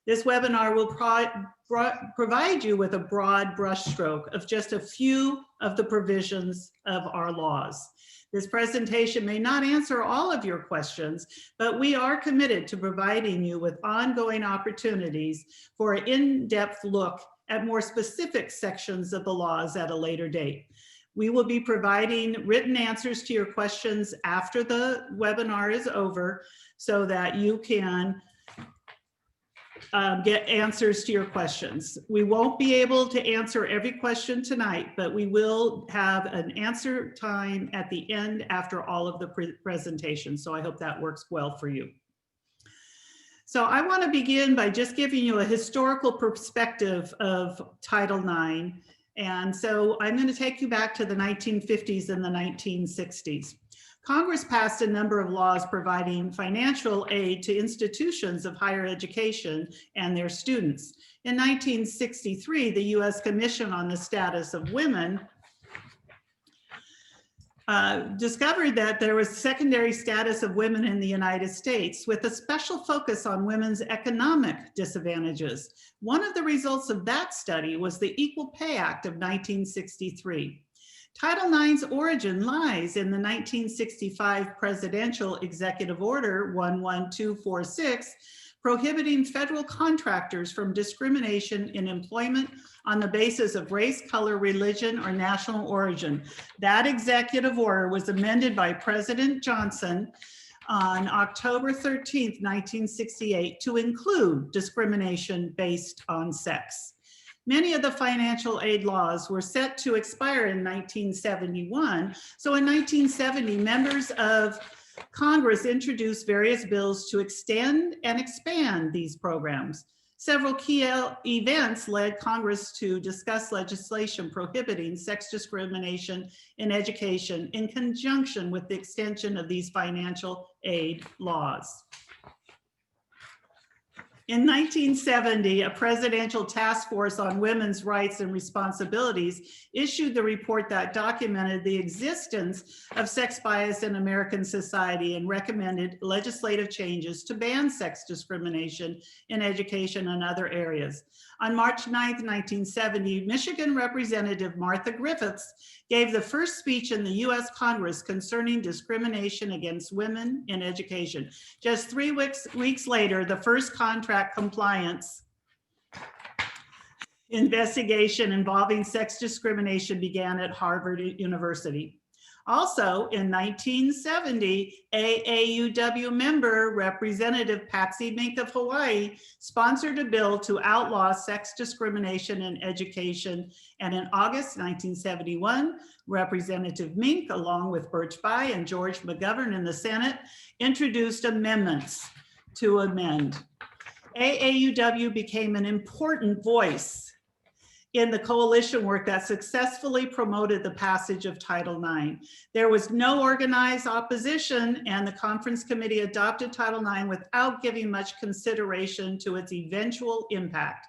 This webinar will provide you with a broad brushstroke of just a few of the provisions of our laws. This presentation may not answer all of your questions, but we are committed to providing you with ongoing opportunities for an in-depth look at more specific sections of the laws at a later date. We will be providing written answers to your questions after the webinar is over so that you can get answers to your questions. We won't be able to answer every question tonight, but we will have an answer time at the end after all of the presentations. So I hope that works well for you. So I want to begin by just giving you a historical perspective of Title IX. And so I'm going to take you back to the 1950s and the 1960s. Congress passed a number of laws providing financial aid to institutions of higher education and their students. In 1963, the U.S. Commission on the Status of Women discovered that there was secondary status of women in the United States with a special focus on women's economic disadvantages. One of the results of that study was the Equal Pay Act of 1963. Title IX's origin lies in the 1965 Presidential Executive Order 11246, prohibiting federal contractors from discrimination in employment on the basis of race, color, religion, or national origin. That executive order was amended by President Johnson on October 13th, 1968, to include discrimination based on sex. Many of the financial aid laws were set to expire in 1971. So in 1970, members of Congress introduced various bills to extend and expand these programs. Several key events led Congress to discuss legislation prohibiting sex discrimination in education in conjunction with the extension of these financial aid laws. In 1970, a presidential task force on women's rights and responsibilities issued the report that documented the existence of sex bias in American society and recommended legislative changes to ban sex discrimination in education and other areas. On March 9, 1970, Michigan Representative Martha Griffiths gave the first speech in the U.S. Congress concerning discrimination against women in education. Just 3 weeks later, the first contract compliance investigation involving sex discrimination began at Harvard University. Also in 1970, AAUW member Representative Patsy Mink of Hawaii sponsored a bill to outlaw sex discrimination in education. And in August 1971, Representative Mink, along with Birch Bayh and George McGovern in the Senate, introduced amendments to amend. AAUW became an important voice in the coalition work that successfully promoted the passage of Title IX. There was no organized opposition, and the conference committee adopted Title IX without giving much consideration to its eventual impact.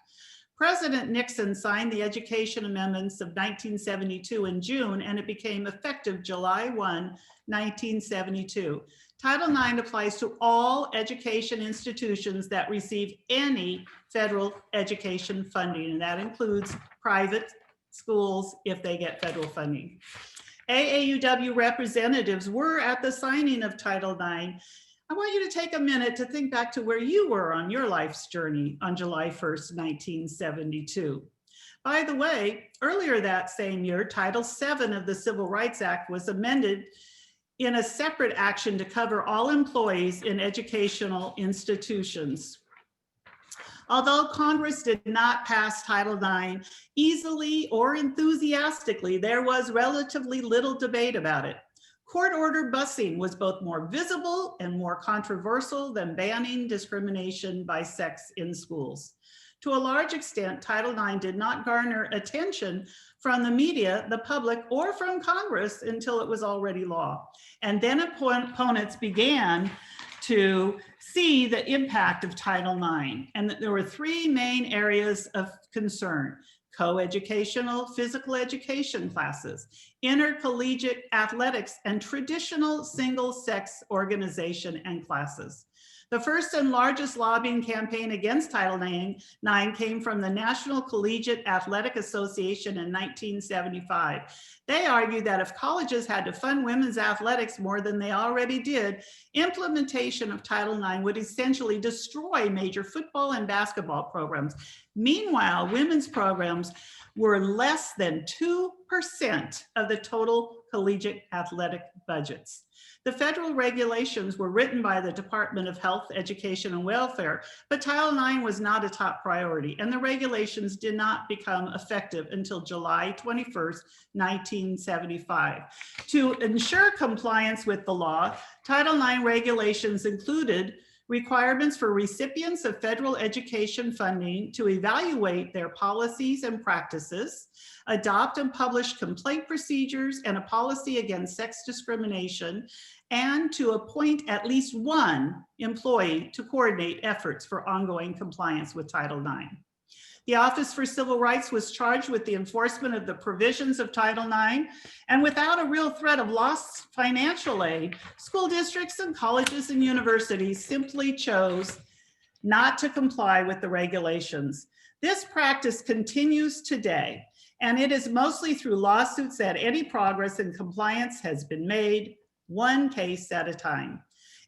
President Nixon signed the Education Amendments of 1972 in June, and it became effective July 1, 1972. Title IX applies to all education institutions that receive any federal education funding, and that includes private schools if they get federal funding. AAUW representatives were at the signing of Title IX. I want you to take a minute to think back to where you were on your life's journey on July 1st, 1972. By the way, earlier that same year, Title VII of the Civil Rights Act was amended in a separate action to cover all employees in educational institutions. Although Congress did not pass Title IX easily or enthusiastically, there was relatively little debate about it. Court-ordered busing was both more visible and more controversial than banning discrimination by sex in schools. To a large extent, Title IX did not garner attention from the media, the public, or from Congress until it was already law. And then opponents began to see the impact of Title IX. And there were three main areas of concern: co-educational physical education classes, intercollegiate athletics, and traditional single-sex organization and classes. The first and largest lobbying campaign against Title IX came from the National Collegiate Athletic Association in 1975. They argued that if colleges had to fund women's athletics more than they already did, implementation of Title IX would essentially destroy major football and basketball programs. Meanwhile, women's programs were less than 2% of the total collegiate athletic budgets. The federal regulations were written by the Department of Health, Education, and Welfare, but Title IX was not a top priority, and the regulations did not become effective until July 21st, 1975. To ensure compliance with the law, Title IX regulations included requirements for recipients of federal education funding to evaluate their policies and practices, adopt and publish complaint procedures and a policy against sex discrimination, and to appoint at least one employee to coordinate efforts for ongoing compliance with Title IX. The Office for Civil Rights was charged with the enforcement of the provisions of Title IX, and without a real threat of lost financial aid, school districts and colleges and universities simply chose not to comply with the regulations. This practice continues today, and it is mostly through lawsuits that any progress in compliance has been made, one case at a time.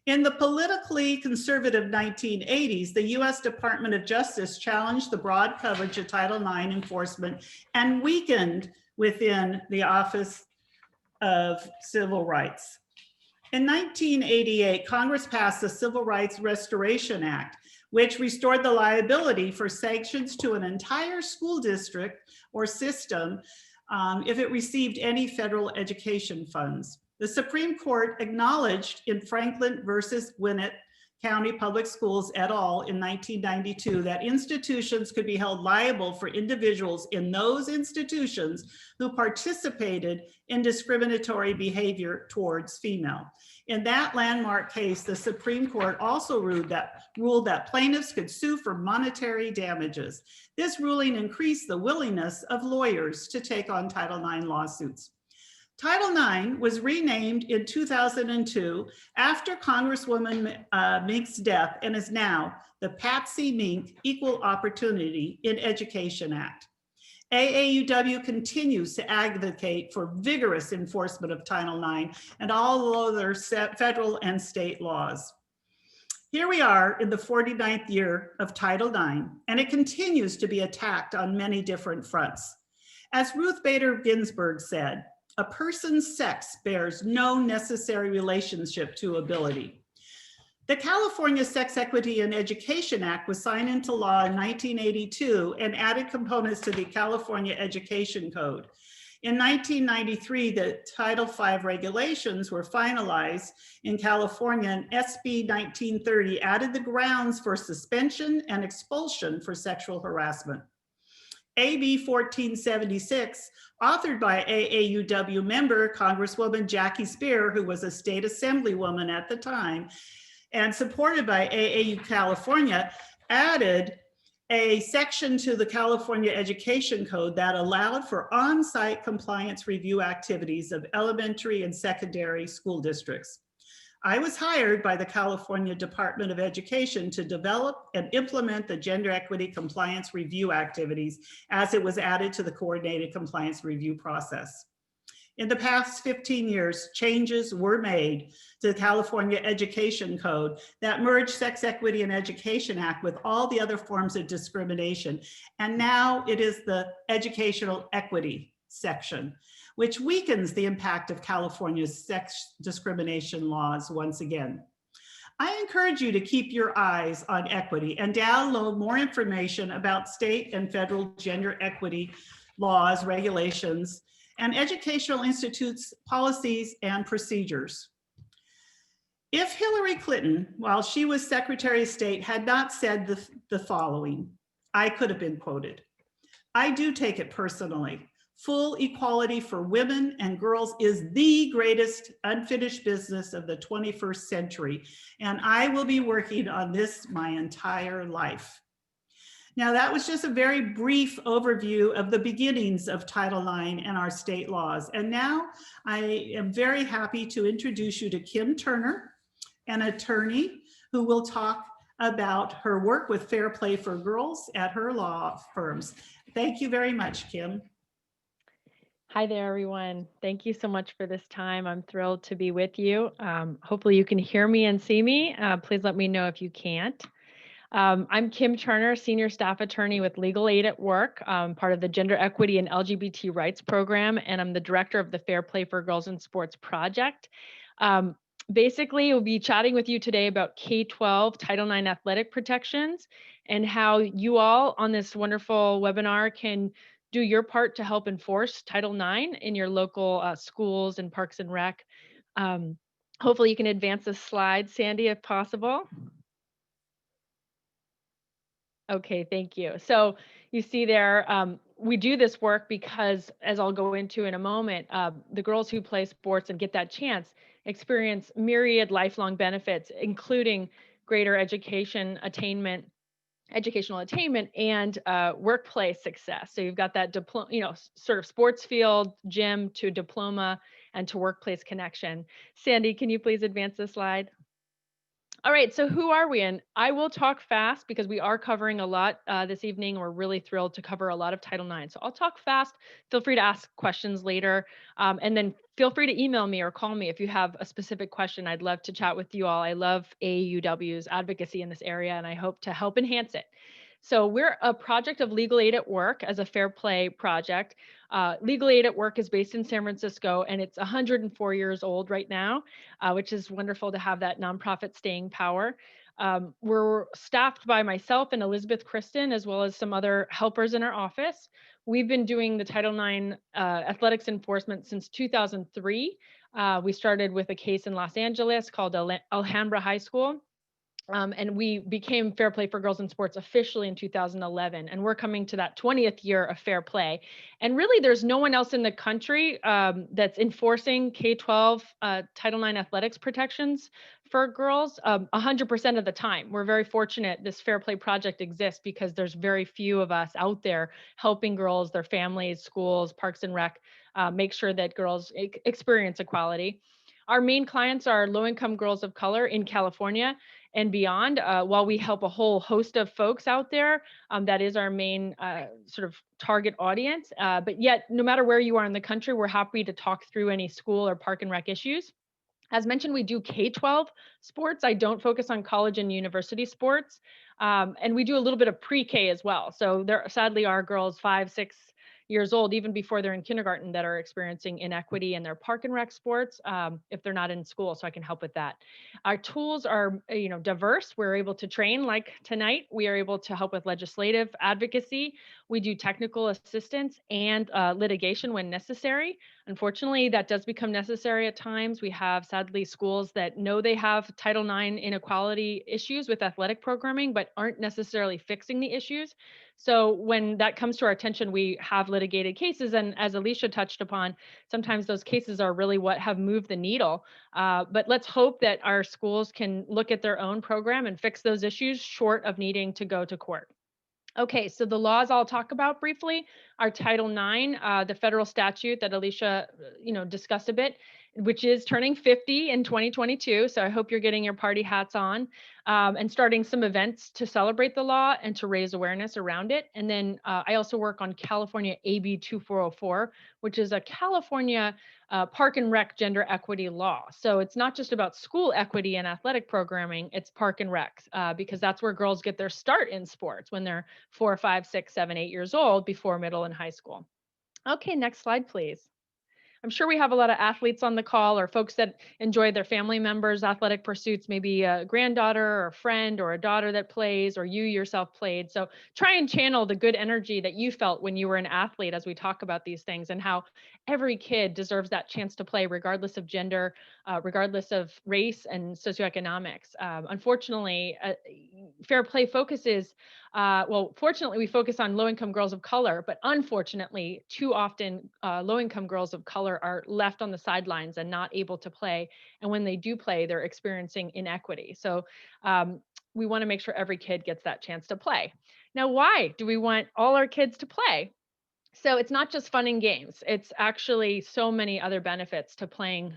In the politically conservative 1980s, the US Department of Justice challenged the broad coverage of Title IX enforcement and weakened within the Office of Civil Rights. In 1988, Congress passed the Civil Rights Restoration Act, which restored the liability for sanctions to an entire school district or system if it received any federal education funds. The Supreme Court acknowledged in Franklin versus Gwinnett County Public Schools et al. In 1992 that institutions could be held liable for individuals in those institutions who participated in discriminatory behavior towards female. In that landmark case, the Supreme Court also ruled that plaintiffs could sue for monetary damages. This ruling increased the willingness of lawyers to take on Title IX lawsuits. Title IX was renamed in 2002 after Congresswoman Mink's death and is now the Patsy Mink Equal Opportunity in Education Act. AAUW continues to advocate for vigorous enforcement of Title IX and all other federal and state laws. Here we are in the 49th year of Title IX, and it continues to be attacked on many different fronts. As Ruth Bader Ginsburg said, a person's sex bears no necessary relationship to ability. The California Sex Equity and Education Act was signed into law in 1982 and added components to the California Education Code. In 1993, the Title V regulations were finalized in California, and SB 1930 added the grounds for suspension and expulsion for sexual harassment. AB 1476, authored by AAUW member Congresswoman Jackie Spear, who was a state assemblywoman at the time, and supported by AAU California, added a section to the California Education Code that allowed for on-site compliance review activities of elementary and secondary school districts. I was hired by the California Department of Education to develop and implement the gender equity compliance review activities as it was added to the coordinated compliance review process. In the past 15 years, changes were made to the California Education Code that merged Sex Equity and Education Act with all the other forms of discrimination. And now it is the Educational Equity section, which weakens the impact of California's sex discrimination laws once again. I encourage you to keep your eyes on equity and download more information about state and federal gender equity laws, regulations, and educational institutes' policies and procedures. If Hillary Clinton, while she was Secretary of State, had not said the following, I could have been quoted. I do take it personally. Full equality for women and girls is the greatest unfinished business of the 21st century, and I will be working on this my entire life. Now, that was just a very brief overview of the beginnings of Title IX and our state laws. And now I am very happy to introduce you to Kim Turner, an attorney who will talk about her work with Fair Play for Girls at her law firms. Thank you very much, Kim. Hi there, everyone. Thank you so much for this time. I'm thrilled to be with you. Hopefully you can hear me and see me. Please let me know if you can't. I'm Kim Turner, Senior Staff Attorney with Legal Aid at Work, part of the Gender Equity and LGBT Rights Program, and I'm the Director of the Fair Play for Girls in Sports Project. Basically, we'll be chatting with you today about K-12 Title IX athletic protections and how you all on this wonderful webinar can do your part to help enforce Title IX in your local schools and parks and rec. Hopefully you can advance the slide, Sandy, if possible. Okay, thank you. So you see there, we do this work because, as I'll go into in a moment, the girls who play sports and get that chance experience myriad lifelong benefits, including greater educational attainment, and workplace success. So you've got that diploma, sort of sports field, gym to diploma and to workplace connection. Sandy, can you please advance the slide? All right, so who are we? And I will talk fast because we are covering a lot this evening. We're really thrilled to cover a lot of Title IX. So I'll talk fast. Feel free to ask questions later. And then feel free to email me or call me if you have a specific question. I'd love to chat with you all. I love AUW's advocacy in this area, and I hope to help enhance it. So we're a project of Legal Aid at Work as a fair play project. Legal Aid at Work is based in San Francisco, and it's 104 years old right now, which is wonderful to have that nonprofit staying power. We're staffed by myself and Elizabeth Kristen, as well as some other helpers in our office. We've been doing the Title IX athletics enforcement since 2003. We started with a case in Los Angeles called Alhambra High School. And we became Fair Play for Girls in Sports officially in 2011. And we're coming to that 20th year of fair play. And really, there's no one else in the country that's enforcing K-12 Title IX athletics protections for girls 100% of the time. We're very fortunate this Fair Play project exists because there's very few of us out there helping girls, their families, schools, parks and rec, make sure that girls experience equality. Our main clients are low-income girls of color in California and beyond, while we help a whole host of folks out there. That is our main sort of target audience. But yet, no matter where you are in the country, we're happy to talk through any school or park and rec issues. As mentioned, we do K-12 sports. I don't focus on college and university sports. And we do a little bit of pre-K as well. So there sadly are girls 5, 6 years old, even before they're in kindergarten, that are experiencing inequity in their park and rec sports if they're not in school. So I can help with that. Our tools are, diverse. We're able to train, like tonight. We are able to help with legislative advocacy. We do technical assistance and litigation when necessary. Unfortunately, that does become necessary at times. We have, sadly, schools that know they have Title IX inequality issues with athletic programming, but aren't necessarily fixing the issues. So when that comes to our attention, we have litigated cases. And as Alicia touched upon, sometimes those cases are really what have moved the needle. But let's hope that our schools can look at their own program and fix those issues short of needing to go to court. Okay, so the laws I'll talk about briefly are Title IX, the federal statute that Alicia, discussed a bit, which is turning 50 in 2022. So I hope you're getting your party hats on and starting some events to celebrate the law and to raise awareness around it. And then I also work on California AB 2404, which is a California park and rec gender equity law. So it's not just about school equity and athletic programming, it's park and rec, because that's where girls get their start in sports when they're 4, 5, 6, 7, 8 years old before middle and high school. Okay, next slide, please. I'm sure we have a lot of athletes on the call or folks that enjoy their family members' athletic pursuits, maybe a granddaughter or a friend or a daughter that plays, or you yourself played. So try and channel the good energy that you felt when you were an athlete as we talk about these things, and how every kid deserves that chance to play regardless of gender, regardless of race and socioeconomics. Unfortunately, fair play focuses fortunately, we focus on low-income girls of color, but unfortunately, too often, low-income girls of color are left on the sidelines and not able to play. And when they do play, they're experiencing inequity. So we want to make sure every kid gets that chance to play. Now, why do we want all our kids to play? So it's not just fun and games. It's actually so many other benefits to playing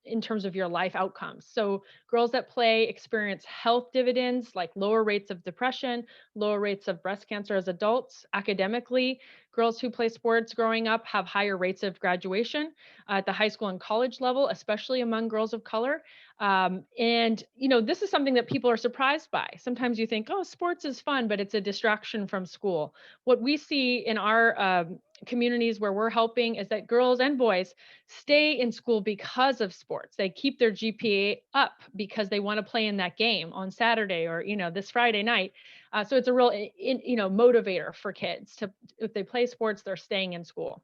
in terms of your life outcomes. So girls that play experience health dividends like lower rates of depression, lower rates of breast cancer as adults. Academically, girls who play sports growing up have higher rates of graduation at the high school and college level, especially among girls of color. And this is something that people are surprised by. Sometimes you think, oh, sports is fun, but it's a distraction from school. What we see in our communities where we're helping is that girls and boys stay in school because of sports. They keep their GPA up because they want to play in that game on Saturday or this Friday night. So it's a real motivator for kids to, if they play sports, they're staying in school.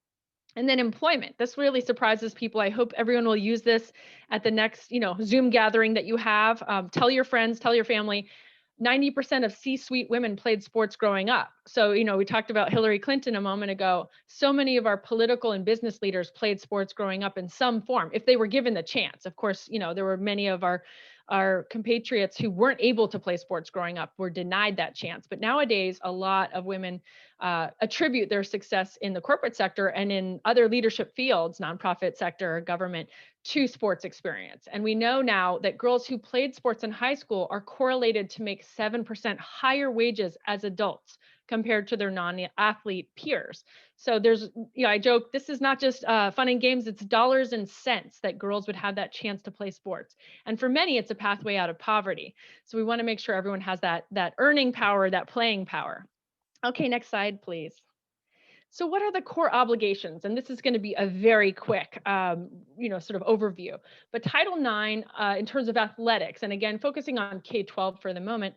And then employment. This really surprises people. I hope everyone will use this at the next, Zoom gathering that you have. Tell your friends, tell your family. 90% of C-suite women played sports growing up. So, we talked about Hillary Clinton a moment ago. So many of our political and business leaders played sports growing up in some form, if they were given the chance. Of course, there were many of our compatriots who weren't able to play sports growing up, were denied that chance. But nowadays, a lot of women attribute their success in the corporate sector and in other leadership fields, nonprofit sector, government, to sports experience. And we know now that girls who played sports in high school are correlated to make 7% higher wages as adults compared to their non-athlete peers. So there's, I joke, this is not just fun and games, it's dollars and cents that girls would have that chance to play sports. And for many, it's a pathway out of poverty. So we want to make sure everyone has that earning power, that playing power. Okay, next slide, please. So what are the core obligations? And this is going to be a very quick, sort of overview. But Title IX, in terms of athletics, and again, focusing on K-12 for the moment,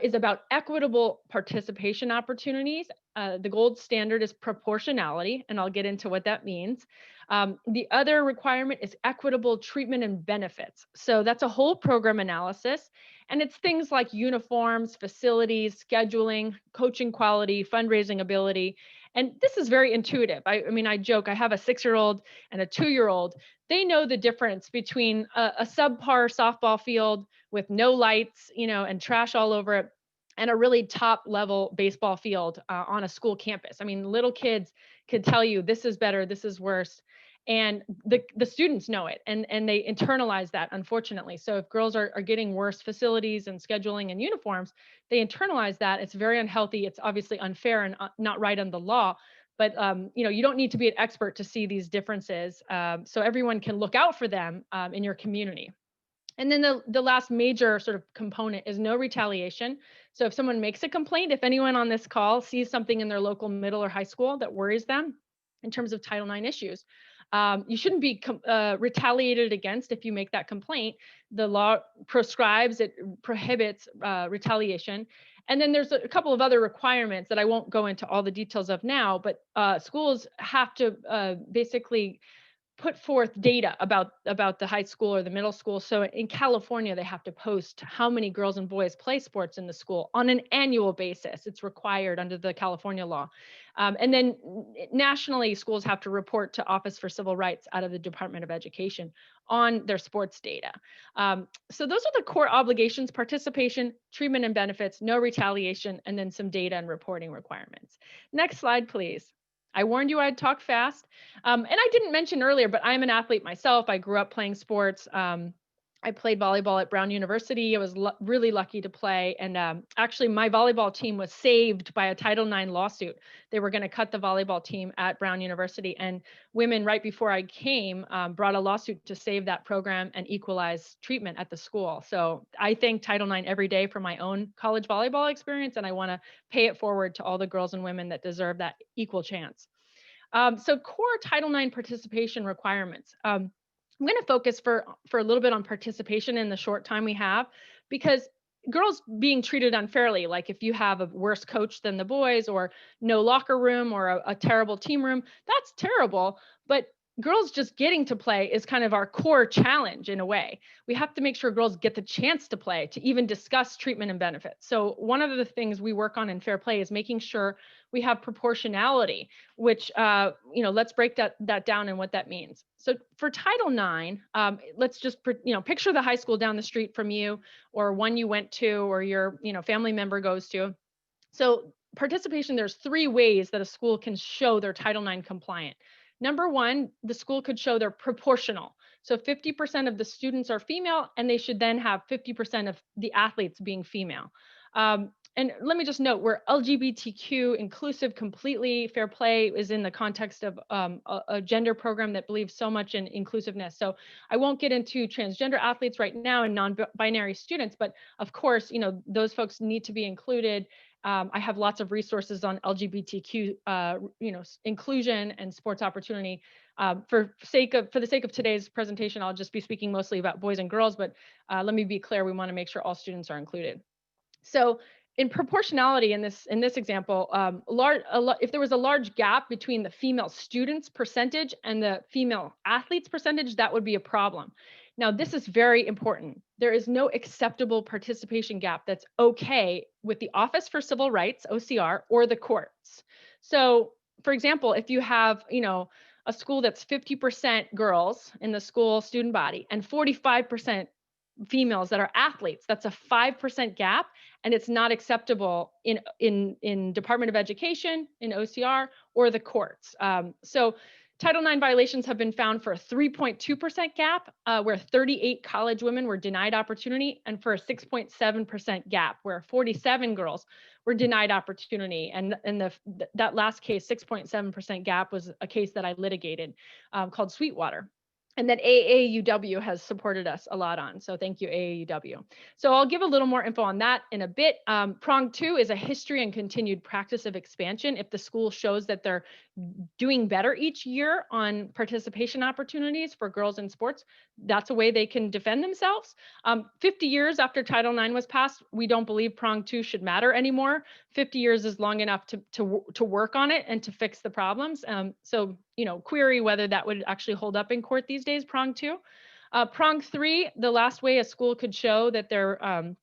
is about equitable participation opportunities. The gold standard is proportionality, and I'll get into what that means. The other requirement is equitable treatment and benefits. So that's a whole program analysis. And it's things like uniforms, facilities, scheduling, coaching quality, fundraising ability. And this is very intuitive. I mean, I joke, I have a 6-year-old and a 2-year-old. They know the difference between a subpar softball field with no lights, and trash all over it, and a really top level baseball field on a school campus. I mean, little kids could tell you this is better, this is worse. And the students know it, and they internalize that, unfortunately. So if girls are getting worse facilities and scheduling and uniforms, they internalize that. It's very unhealthy. It's obviously unfair and not right on the law. But you don't need to be an expert to see these differences. So everyone can look out for them in your community. And then the last major sort of component is no retaliation. So if someone makes a complaint, if anyone on this call sees something in their local middle or high school that worries them in terms of Title IX issues, you shouldn't be retaliated against if you make that complaint. The law proscribes, it prohibits retaliation. And then there's a couple of other requirements that I won't go into all the details of now, but schools have to basically put forth data about the high school or the middle school. So in California, they have to post how many girls and boys play sports in the school on an annual basis. It's required under the California law. And then nationally, schools have to report to Office for Civil Rights out of the Department of Education on their sports data. So those are the core obligations: participation, treatment and benefits, no retaliation, and then some data and reporting requirements. Next slide, please. I warned you I'd talk fast. And I didn't mention earlier, but I'm an athlete myself. I grew up playing sports. I played volleyball at Brown University. I was really lucky to play. And actually, my volleyball team was saved by a Title IX lawsuit. They were going to cut the volleyball team at Brown University. And women, right before I came, brought a lawsuit to save that program and equalize treatment at the school. So I thank Title IX every day for my own college volleyball experience. And I want to pay it forward to all the girls and women that deserve that equal chance. So core Title IX participation requirements. I'm going to focus for a little bit on participation in the short time we have, because girls being treated unfairly, like if you have a worse coach than the boys, or no locker room, or a terrible team room, that's terrible. But girls just getting to play is kind of our core challenge in a way. We have to make sure girls get the chance to play, to even discuss treatment and benefits. So one of the things we work on in Fair Play is making sure we have proportionality, which, let's break that down and what that means. So for Title IX, let's just, picture the high school down the street from you, or one you went to, or your, family member goes to. So participation, there's 3 ways that a school can show they're Title IX compliant. Number one, the school could show they're proportional. So 50% of the students are female, and they should then have 50% of the athletes being female. And let me just note, we're LGBTQ inclusive completely. Fair play is in the context of a gender program that believes so much in inclusiveness. So I won't get into transgender athletes right now and non-binary students, but of course, those folks need to be included. I have lots of resources on LGBTQ, inclusion and sports opportunity. For the sake of today's presentation, I'll just be speaking mostly about boys and girls, but let me be clear, we want to make sure all students are included. So in proportionality in this example, if there was a large gap between the female students percentage and the female athletes percentage, that would be a problem. Now, this is very important. There is no acceptable participation gap that's okay with the Office for Civil Rights, OCR, or the courts. So, for example, if you have, a school that's 50% girls in the school student body and 45% females that are athletes, that's a 5% gap, and it's not acceptable in Department of Education, in OCR, or the courts. So Title IX violations have been found for a 3.2% gap, where 38 college women were denied opportunity, and for a 6.7% gap, where 47 girls were denied opportunity. And that last case, 6.7% gap, was a case that I litigated called Sweetwater, and that AAUW has supported us a lot on. So thank you, AAUW. So I'll give a little more info on that in a bit. Prong 2 is a history and continued practice of expansion. If the school shows that they're doing better each year on participation opportunities for girls in sports, that's a way they can defend themselves. 50 years after Title IX was passed, we don't believe Prong 2 should matter anymore. 50 years is long enough to work on it and to fix the problems. So query whether that would actually hold up in court these days, Prong 2. Prong 3, the last way a school could show that they're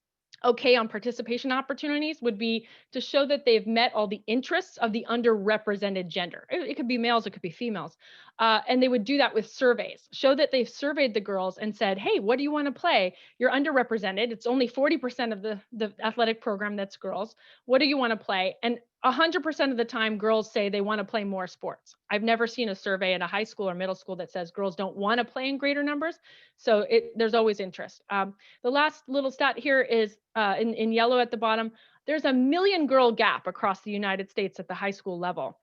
okay on participation opportunities would be to show that they've met all the interests of the underrepresented gender. It could be males, it could be females. And they would do that with surveys, show that they've surveyed the girls and said, hey, what do you want to play? You're underrepresented. It's only 40% of the athletic program that's girls. What do you want to play? And 100% of the time, girls say they want to play more sports. I've never seen a survey at a high school or middle school that says girls don't want to play in greater numbers. So there's always interest. The last little stat here is in yellow at the bottom. There's a 1 million girl gap across the United States at the high school level.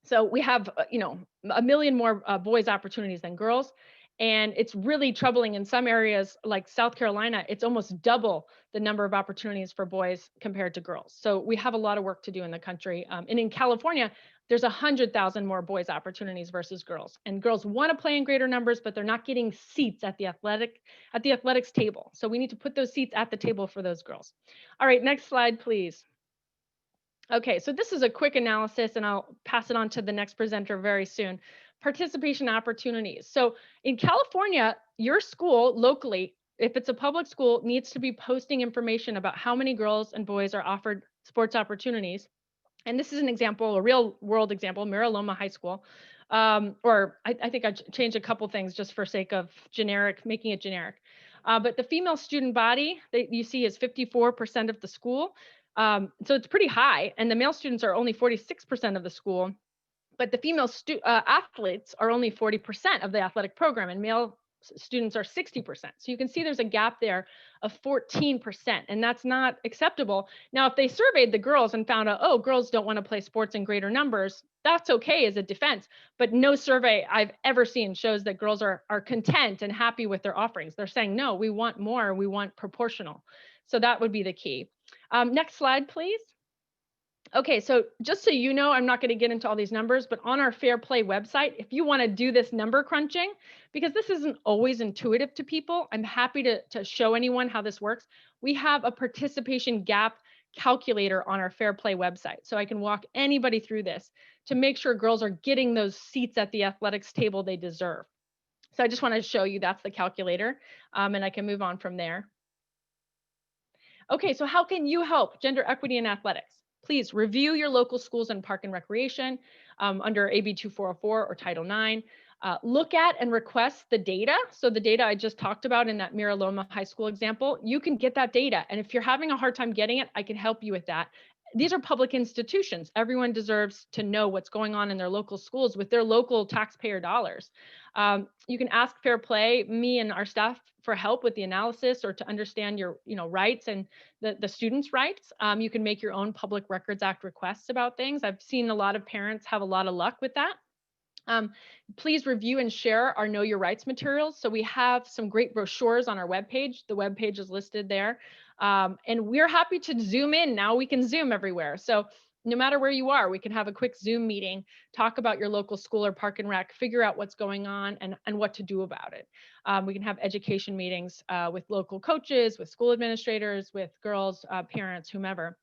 So we have, 1 million more boys opportunities than girls. And it's really troubling in some areas like South Carolina. It's almost double the number of opportunities for boys compared to girls. So we have a lot of work to do in the country. And in California, there's 100,000 more boys opportunities versus girls. And girls want to play in greater numbers, but they're not getting seats at the athletics table. So we need to put those seats at the table for those girls. All right, next slide, please. Okay, so this is a quick analysis, and I'll pass it on to the next presenter very soon. Participation opportunities. So in California, your school locally, if it's a public school, needs to be posting information about how many girls and boys are offered sports opportunities. And this is an example, a real world example, Mira Loma High School. Or I think I changed a couple things just for sake of making it generic. But the female student body that you see is 54% of the school. So it's pretty high, and the male students are only 46% of the school, but the female athletes are only 40% of the athletic program, and male students are 60%. So you can see there's a gap there of 14%, and that's not acceptable. Now, if they surveyed the girls and found out, oh, girls don't want to play sports in greater numbers, that's okay as a defense, but no survey I've ever seen shows that girls are content and happy with their offerings. They're saying, no, we want more, we want proportional. So that would be the key. Next slide, please. Okay, so just so you know, I'm not going to get into all these numbers, but on our Fair Play website, if you want to do this number crunching, because this isn't always intuitive to people, I'm happy to show anyone how this works. We have a participation gap calculator on our Fair Play website. So I can walk anybody through this to make sure girls are getting those seats at the athletics table they deserve. So I just want to show you that's the calculator, and I can move on from there. Okay, so how can you help gender equity in athletics? Please review your local schools and park and recreation under AB 2404 or Title IX. Look at and request the data. So the data I just talked about in that Mira Loma High School example, you can get that data. And if you're having a hard time getting it, I can help you with that. these are public institutions. Everyone deserves to know what's going on in their local schools with their local taxpayer dollars. You can ask Fair Play, me and our staff, for help with the analysis or to understand your rights and the students' rights. You can make your own Public Records Act requests about things. I've seen a lot of parents have a lot of luck with that. Please review and share our Know Your Rights materials. So we have some great brochures on our webpage. The webpage is listed there. And we're happy to Zoom in. Now we can Zoom everywhere. So no matter where you are, we can have a quick Zoom meeting, talk about your local school or park and rec, figure out what's going on and what to do about it. We can have education meetings with local coaches, with school administrators, with girls, parents, whomever.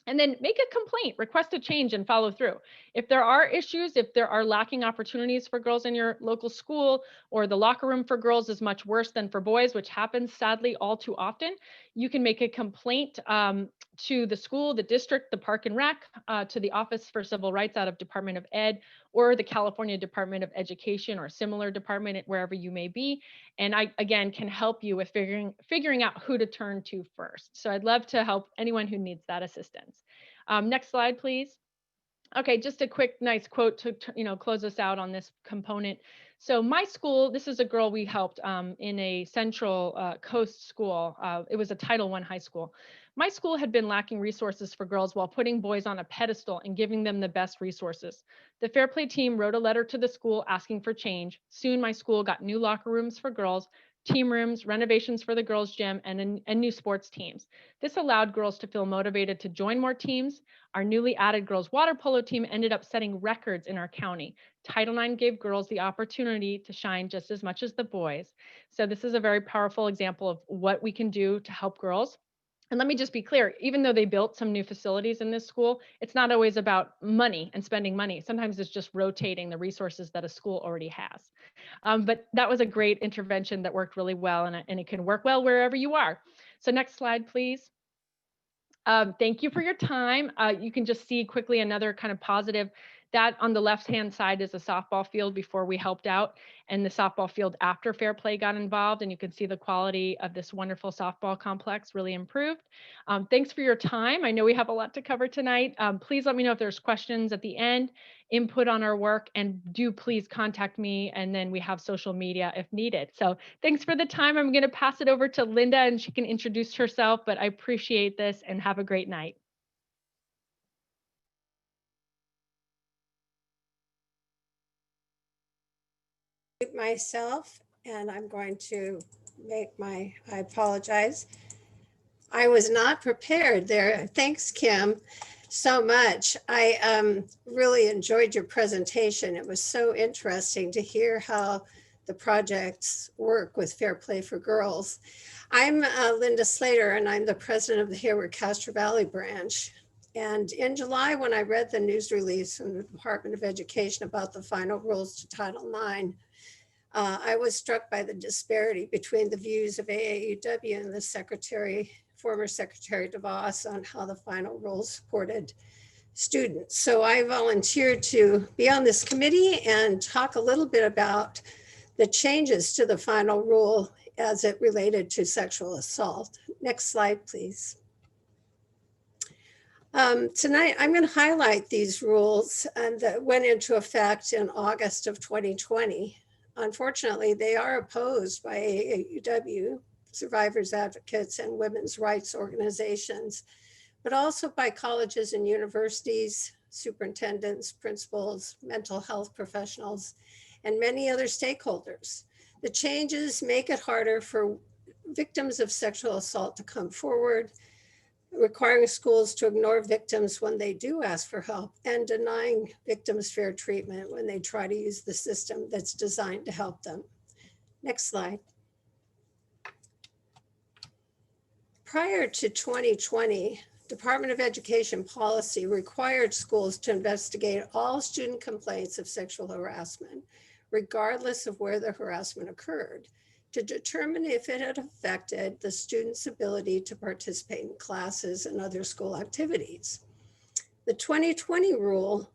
And then make a complaint, request a change, and follow through. If there are issues, if there are lacking opportunities for girls in your local school, or the locker room for girls is much worse than for boys, which happens sadly all too often, you can make a complaint to the school, the district, the park and rec, to the Office for Civil Rights out of Department of Ed, or the California Department of Education or similar department, wherever you may be. And I, again, can help you with figuring out who to turn to first. So I'd love to help anyone who needs that assistance. Next slide, please. Okay, just a quick, nice quote to close us out on this component. So my school, this is a girl we helped in a Central Coast school. It was a Title I high school. My school had been lacking resources for girls while putting boys on a pedestal and giving them the best resources. The Fair Play team wrote a letter to the school asking for change. Soon my school got new locker rooms for girls, team rooms, renovations for the girls' gym, and new sports teams. This allowed girls to feel motivated to join more teams. Our newly added girls' water polo team ended up setting records in our county. Title IX gave girls the opportunity to shine just as much as the boys. So this is a very powerful example of what we can do to help girls. And let me just be clear, even though they built some new facilities in this school, it's not always about money and spending money. Sometimes it's just rotating the resources that a school already has. But that was a great intervention that worked really well, and it can work well wherever you are. So next slide, please. Thank you for your time. You can just see quickly another kind of positive. That on the left-hand side is a softball field before we helped out, and the softball field after Fair Play got involved. And you can see the quality of this wonderful softball complex really improved. Thanks for your time. I know we have a lot to cover tonight. Please let me know if there's questions at the end, input on our work, and do please contact me. And then we have social media if needed. So thanks for the time. I'm going to pass it over to Linda and she can introduce herself, but I appreciate this and have a great night. Myself, and I'm going to I apologize. I was not prepared there. Thanks, Kim, so much. I really enjoyed your presentation. It was so interesting to hear how the projects work with Fair Play for Girls. I'm Linda Slater, and I'm the president of the Hayward-Castro Valley branch. And in July, when I read the news release from the Department of Education about the final rules to Title IX, I was struck by the disparity between the views of AAUW and the former Secretary DeVos on how the final rules supported students. So I volunteered to be on this committee and talk a little bit about the changes to the final rule as it related to sexual assault. Next slide, please. Tonight, I'm going to highlight these rules that went into effect in August of 2020. Unfortunately, they are opposed by AAUW, survivors advocates, and women's rights organizations, but also by colleges and universities, superintendents, principals, mental health professionals, and many other stakeholders. The changes make it harder for victims of sexual assault to come forward, requiring schools to ignore victims when they do ask for help, and denying victims fair treatment when they try to use the system that's designed to help them. Next slide. Prior to 2020, Department of Education policy required schools to investigate all student complaints of sexual harassment, regardless of where the harassment occurred, to determine if it had affected the student's ability to participate in classes and other school activities. The 2020 rule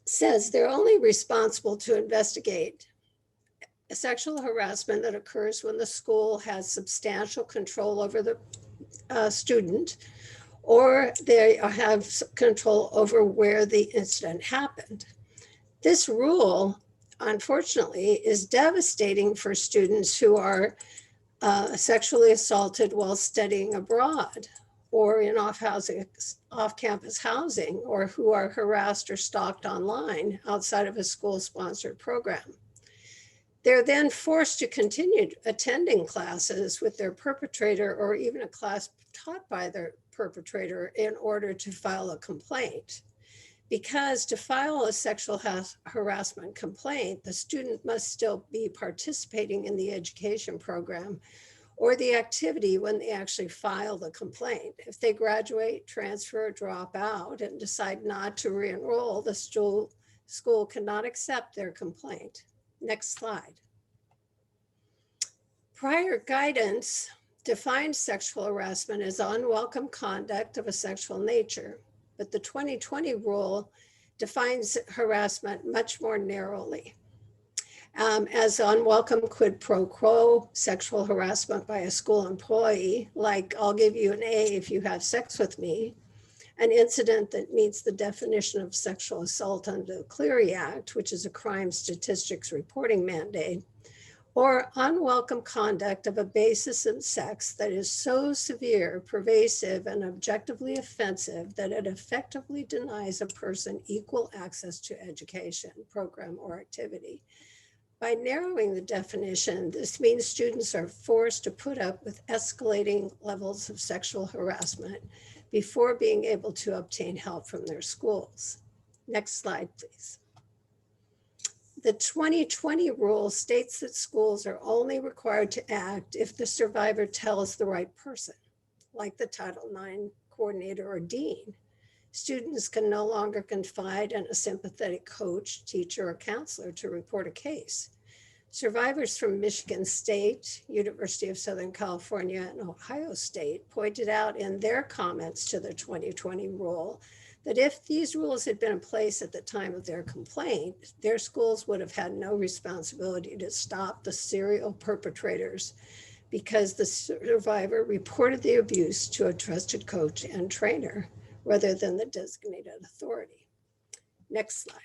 says they're only responsible to investigate sexual harassment that occurs when the school has substantial control over the student, or they have control over where the incident happened. This rule, unfortunately, is devastating for students who are sexually assaulted while studying abroad or in off-campus housing, or who are harassed or stalked online outside of a school-sponsored program. They're then forced to continue attending classes with their perpetrator or even a class taught by their perpetrator in order to file a complaint. Because to file a sexual harassment complaint, the student must still be participating in the education program or the activity when they actually file the complaint. If they graduate, transfer, drop out, and decide not to re-enroll, the school cannot accept their complaint. Next slide. Prior guidance defined sexual harassment as unwelcome conduct of a sexual nature, but the 2020 rule defines harassment much more narrowly. As unwelcome quid pro quo sexual harassment by a school employee, like I'll give you an A if you have sex with me, an incident that meets the definition of sexual assault under the Clery Act, which is a crime statistics reporting mandate, or unwelcome conduct of a basis in sex that is so severe, pervasive, and objectively offensive that it effectively denies a person equal access to education, program, or activity. By narrowing the definition, this means students are forced to put up with escalating levels of sexual harassment before being able to obtain help from their schools. Next slide, please. The 2020 rule states that schools are only required to act if the survivor tells the right person, like the Title IX coordinator or dean. Students can no longer confide in a sympathetic coach, teacher, or counselor to report a case. Survivors from Michigan State, University of Southern California, and Ohio State pointed out in their comments to the 2020 rule that if these rules had been in place at the time of their complaint, their schools would have had no responsibility to stop the serial perpetrators because the survivor reported the abuse to a trusted coach and trainer rather than the designated authority. Next slide.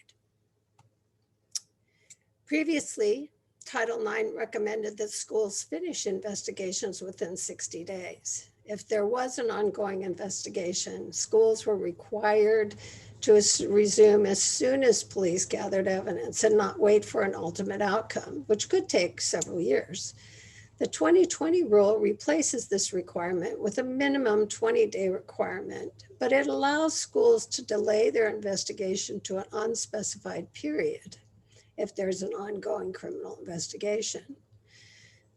Previously, Title IX recommended that schools finish investigations within 60 days. If there was an ongoing investigation, schools were required to resume as soon as police gathered evidence and not wait for an ultimate outcome, which could take several years. The 2020 rule replaces this requirement with a minimum 20-day requirement, but it allows schools to delay their investigation to an unspecified period if there's an ongoing criminal investigation,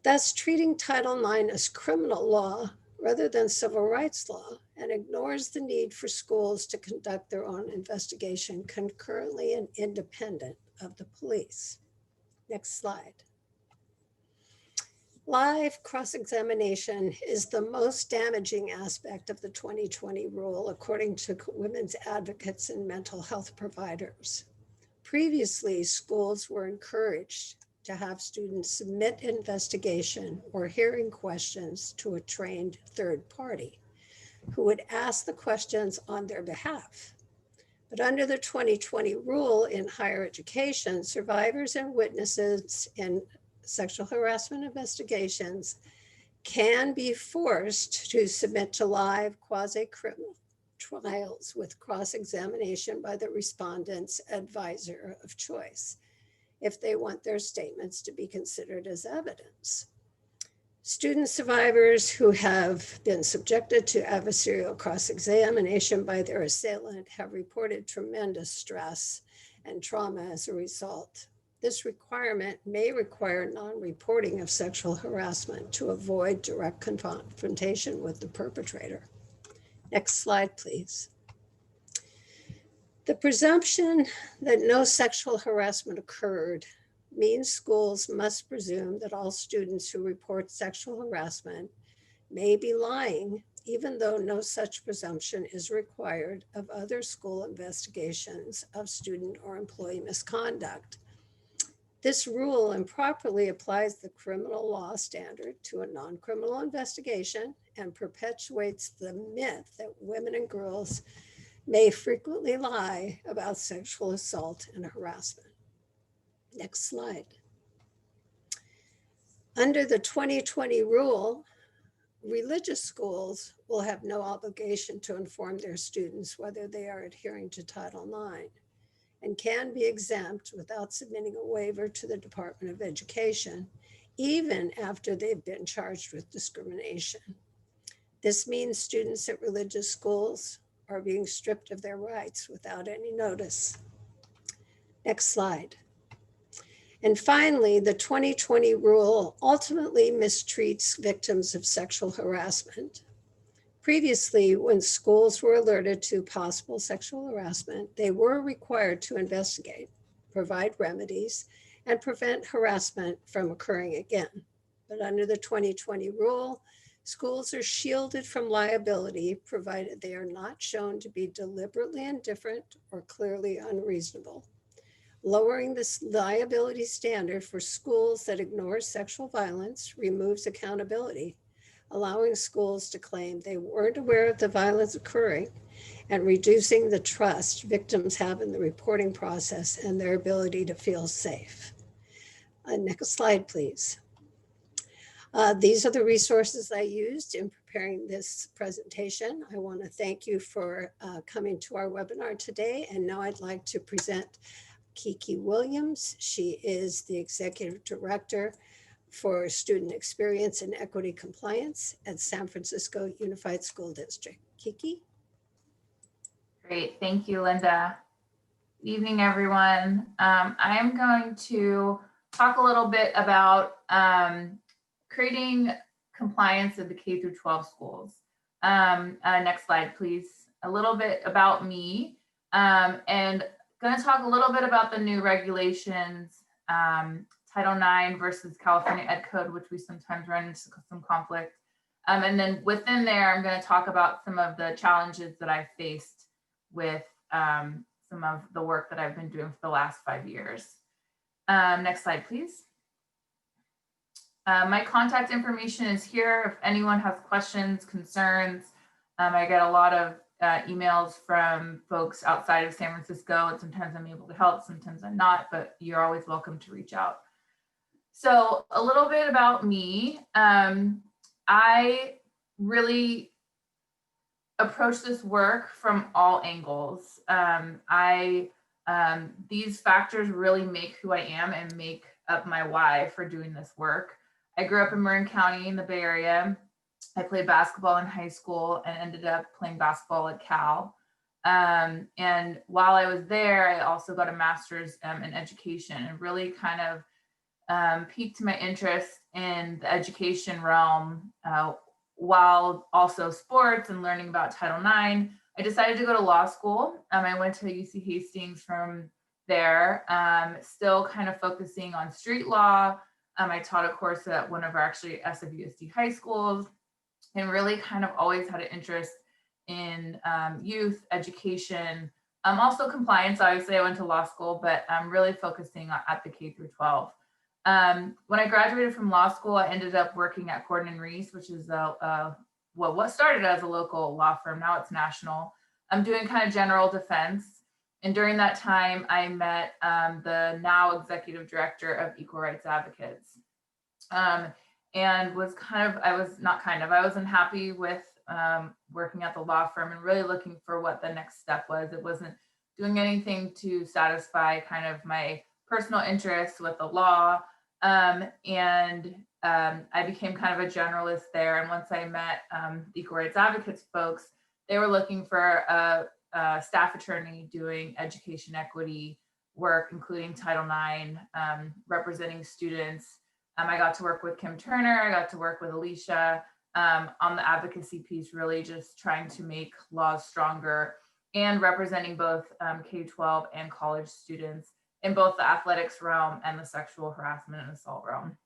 thus treating Title IX as criminal law rather than civil rights law, and ignores the need for schools to conduct their own investigation concurrently and independent of the police. Next slide. Live cross-examination is the most damaging aspect of the 2020 rule, according to women's advocates and mental health providers. Previously, schools were encouraged to have students submit investigation or hearing questions to a trained third party who would ask the questions on their behalf. But under the 2020 rule in higher education, survivors and witnesses in sexual harassment investigations can be forced to submit to live quasi-criminal trials with cross-examination by the respondent's advisor of choice if they want their statements to be considered as evidence. Student survivors who have been subjected to adversarial cross-examination by their assailant have reported tremendous stress and trauma as a result. This requirement may require non-reporting of sexual harassment to avoid direct confrontation with the perpetrator. Next slide, please. The presumption that no sexual harassment occurred means schools must presume that all students who report sexual harassment may be lying, even though no such presumption is required of other school investigations of student or employee misconduct. This rule improperly applies the criminal law standard to a non-criminal investigation and perpetuates the myth that women and girls may frequently lie about sexual assault and harassment. Next slide. Under the 2020 rule, religious schools will have no obligation to inform their students whether they are adhering to Title IX and can be exempt without submitting a waiver to the Department of Education, even after they've been charged with discrimination. This means students at religious schools are being stripped of their rights without any notice. Next slide. And finally, the 2020 rule ultimately mistreats victims of sexual harassment. Previously, when schools were alerted to possible sexual harassment, they were required to investigate, provide remedies, and prevent harassment from occurring again. But under the 2020 rule, schools are shielded from liability provided they are not shown to be deliberately indifferent or clearly unreasonable. Lowering this liability standard for schools that ignore sexual violence removes accountability, allowing schools to claim they weren't aware of the violence occurring and reducing the trust victims have in the reporting process and their ability to feel safe. Next slide, please. These are the resources I used in preparing this presentation. I want to thank you for coming to our webinar today. And now I'd like to present Kiki Williams. She is the Executive Director for Student Experience and Equity Compliance at San Francisco Unified School District. Kiki? Great, thank you, Linda. Good evening, everyone. I am going to talk a little bit about creating compliance of the K through 12 schools. Next slide, please. A little bit about me, and going to talk a little bit about the new regulations, Title IX versus California Ed Code, which we sometimes run into some conflict. And then within there, I'm going to talk about some of the challenges that I faced with some of the work that I've been doing for the last 5 years. Next slide, please. My contact information is here. If anyone has questions, concerns, I get a lot of emails from folks outside of San Francisco, and sometimes I'm able to help, sometimes I'm not, but you're always welcome to reach out. So a little bit about me. I really approach this work from all angles. These factors really make who I am and make up my why for doing this work. I grew up in Marin County in the Bay Area. I played basketball in high school and ended up playing basketball at Cal. And while I was there, I also got a master's in education, and really kind of piqued my interest in the education realm while also sports and learning about Title IX. I decided to go to law school. I went to UC Hastings from there, still kind of focusing on street law. I taught a course at one of our actually SFUSD high schools, and really kind of always had an interest in youth education, also compliance. Obviously, I went to law school, but I'm really focusing at the K through 12. When I graduated from law school, I ended up working at Gordon & Reese, which is what started as a local law firm. Now it's national. I'm doing kind of general defense. And during that time, I met the now executive director of Equal Rights Advocates, and I was unhappy with working at the law firm and really looking for what the next step was. It wasn't doing anything to satisfy kind of my personal interests with the law. I became kind of a generalist there. And once I met the Equal Rights Advocates folks, they were looking for a staff attorney doing education equity work, including Title IX, representing students. I got to work with Kim Turner. I got to work with Alicia on the advocacy piece, really just trying to make laws stronger and representing both K-12 and college students in both the athletics realm and the sexual harassment and assault realm.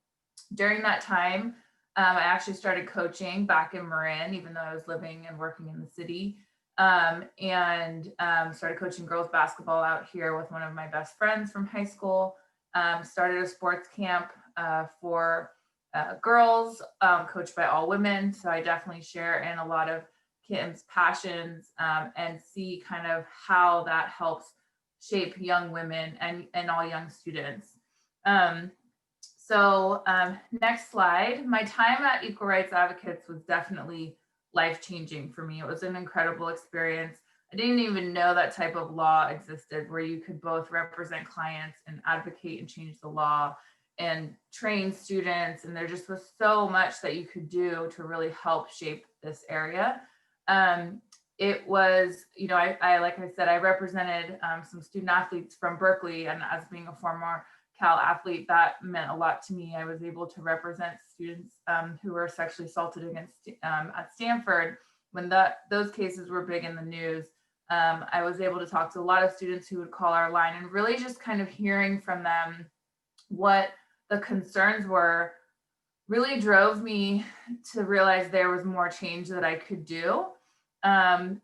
During that time, I actually started coaching back in Marin, even though I was living and working in the city, and started coaching girls basketball out here with one of my best friends from high school. Started a sports camp for girls, coached by all women. So I definitely share in a lot of Kim's passions, and see kind of how that helps shape young women and all young students. Next slide. My time at Equal Rights Advocates was definitely life-changing for me. It was an incredible experience. I didn't even know that type of law existed, where you could both represent clients and advocate and change the law and train students. And there just was so much that you could do to really help shape this area. It was, I like I said, I represented some student athletes from Berkeley, and as being a former Cal athlete, that meant a lot to me. I was able to represent students who were sexually assaulted at Stanford when those cases were big in the news. I was able to talk to a lot of students who would call our line, and really just kind of hearing from them what the concerns were really drove me to realize there was more change that I could do. On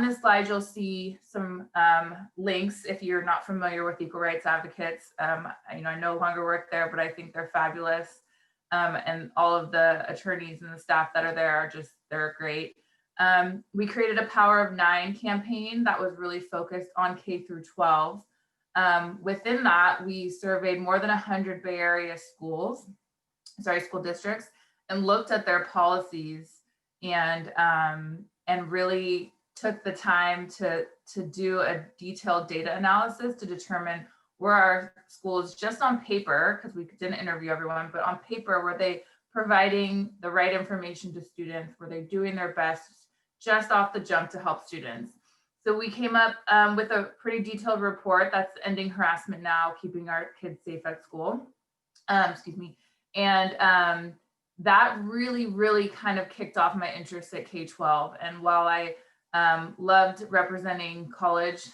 this slide, you'll see some links if you're not familiar with Equal Rights Advocates. I no longer work there, but I think they're fabulous. And all of the attorneys and the staff that are there are they're great. We created a Power of 9 campaign that was really focused on K through 12. Within that, we surveyed more than 100 Bay Area school districts, and looked at their policies and really took the time to do a detailed data analysis to determine were our schools, just on paper, because we didn't interview everyone, but on paper, were they providing the right information to students? Were they doing their best just off the jump to help students? So we came up with a pretty detailed report that's ending harassment now, keeping our kids safe at school. And that really kind of kicked off my interest at K-12. And while I loved representing college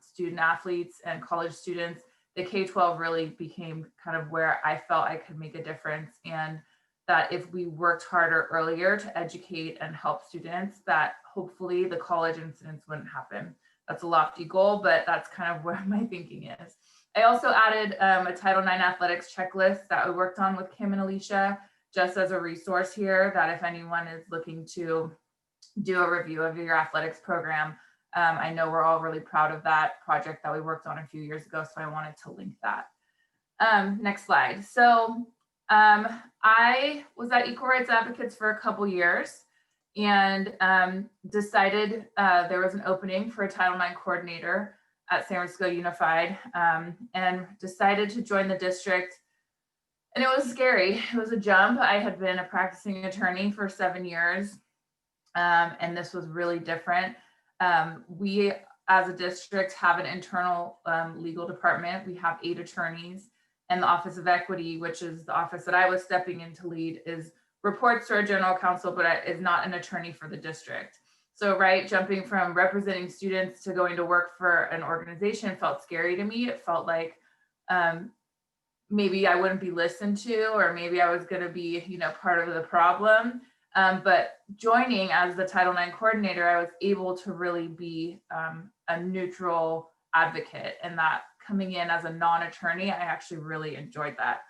student athletes and college students, the K-12 really became kind of where I felt I could make a difference, and that if we worked harder earlier to educate and help students, that hopefully the college incidents wouldn't happen. That's a lofty goal, but that's kind of where my thinking is. I also added a Title IX athletics checklist that we worked on with Kim and Alicia, just as a resource here, that if anyone is looking to do a review of your athletics program, I know we're all really proud of that project that we worked on a few years ago, so I wanted to link that. Next slide. So I was at Equal Rights Advocates for a couple years, and decided there was an opening for a Title IX coordinator at San Francisco Unified, and decided to join the district. And it was scary. It was a jump. I had been a practicing attorney for 7 years, and this was really different. We, as a district, have an internal legal department. We have 8 attorneys, and the Office of Equity, which is the office that I was stepping in to lead, reports to our general counsel, but is not an attorney for the district. So, jumping from representing students to going to work for an organization felt scary to me. It felt like maybe I wouldn't be listened to, or maybe I was going to be, part of the problem. But joining as the Title IX coordinator, I was able to really be a neutral advocate, and that coming in as a non-attorney, I actually really enjoyed that.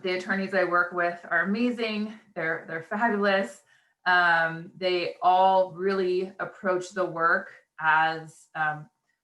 The attorneys I work with are amazing. They're fabulous. They all really approach the work as,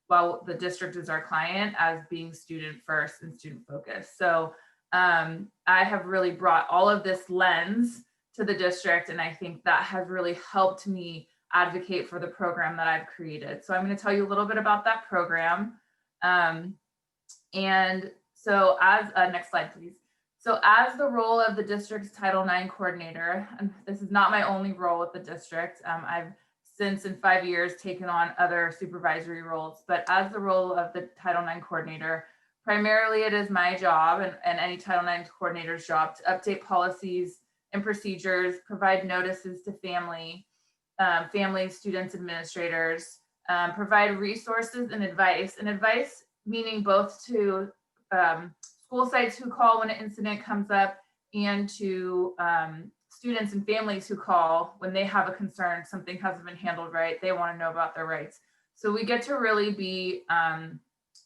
while the district is our client, as being student first and student focused. So I have really brought all of this lens to the district, and I think that has really helped me advocate for the program that I've created. So I'm going to tell you a little bit about that program. And so as, next slide, please. So as the role of the district's Title IX coordinator, and this is not my only role with the district, I've since in 5 years taken on other supervisory roles, but as the role of the Title IX coordinator, primarily it is my job and any Title IX coordinator's job to update policies and procedures, provide notices to families, students, administrators, provide resources and advice meaning both to school sites who call when an incident comes up, and to students and families who call when they have a concern, something hasn't been handled right, they want to know about their rights. So we get to really be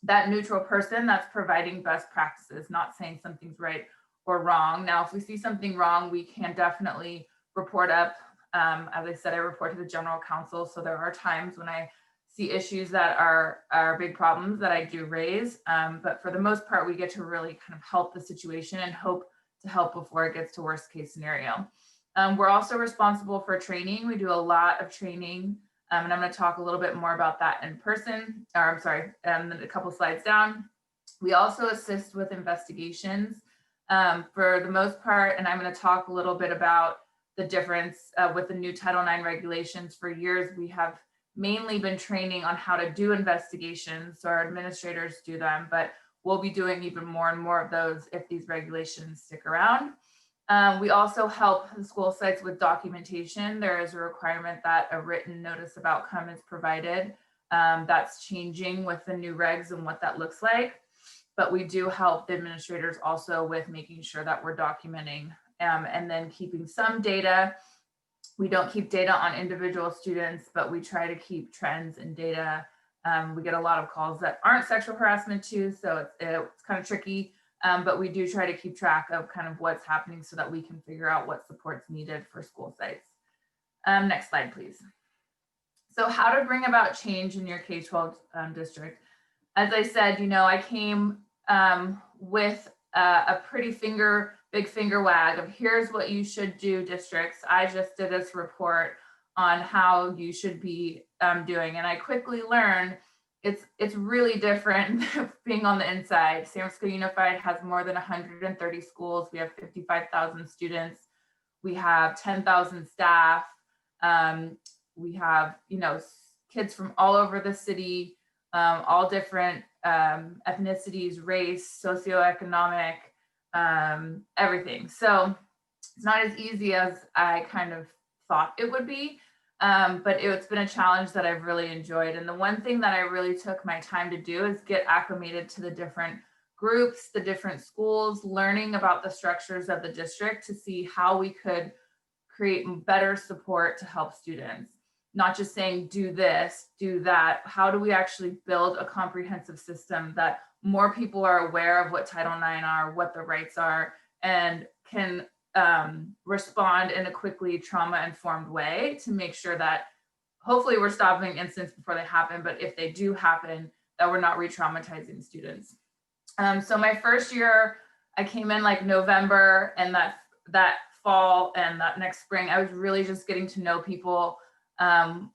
that neutral person that's providing best practices, not saying something's right or wrong. Now, if we see something wrong, we can definitely report up. As I said, I report to the general counsel. So there are times when I see issues that are big problems that I do raise. But for the most part, we get to really kind of help the situation and hope to help before it gets to worst case scenario. We're also responsible for training. We do a lot of training. And I'm going to talk a little bit more about that in person, or I'm sorry, a couple slides down. We also assist with investigations for the most part, and I'm going to talk a little bit about the difference with the new Title IX regulations. For years, we have mainly been training on how to do investigations, so our administrators do them, but we'll be doing even more and more of those if these regulations stick around. We also help the school sites with documentation. There is a requirement that a written notice of outcome is provided. That's changing with the new regs and what that looks like. But we do help the administrators also with making sure that we're documenting and then keeping some data. We don't keep data on individual students, but we try to keep trends and data. We get a lot of calls that aren't sexual harassment too, so it's kind of tricky. But we do try to keep track of kind of what's happening so that we can figure out what support's needed for school sites. Next slide, please. So how to bring about change in your K-12 district. As I said, I came with a pretty big finger wag of here's what you should do, districts. I just did this report on how you should be doing. And I quickly learned it's really different being on the inside. San Francisco Unified has more than 130 schools. We have 55,000 students. We have 10,000 staff. We have, kids from all over the city, all different ethnicities, race, socioeconomic, everything. So it's not as easy as I kind of thought it would be. But it's been a challenge that I've really enjoyed. And the one thing that I really took my time to do is get acclimated to the different groups, the different schools, learning about the structures of the district to see how we could create better support to help students. Not just saying, do this, do that. How do we actually build a comprehensive system that more people are aware of what Title IX are, what the rights are, and can respond in a quickly trauma-informed way to make sure that hopefully we're stopping incidents before they happen, but if they do happen, that we're not re-traumatizing students. So my first year, I came in like November, and that fall and that next spring, I was really just getting to know people, kind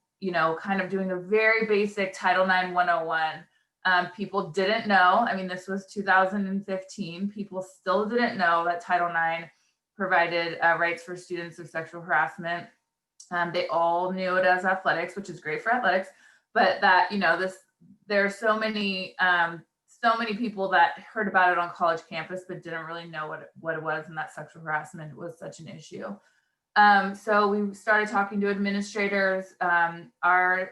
of doing a very basic Title IX 101. People didn't know, this was 2015, people still didn't know that Title IX provided rights for students of sexual harassment. They all knew it as athletics, which is great for athletics, but that, there are so many people that heard about it on college campus, but didn't really know what it was, and that sexual harassment was such an issue. So we started talking to administrators.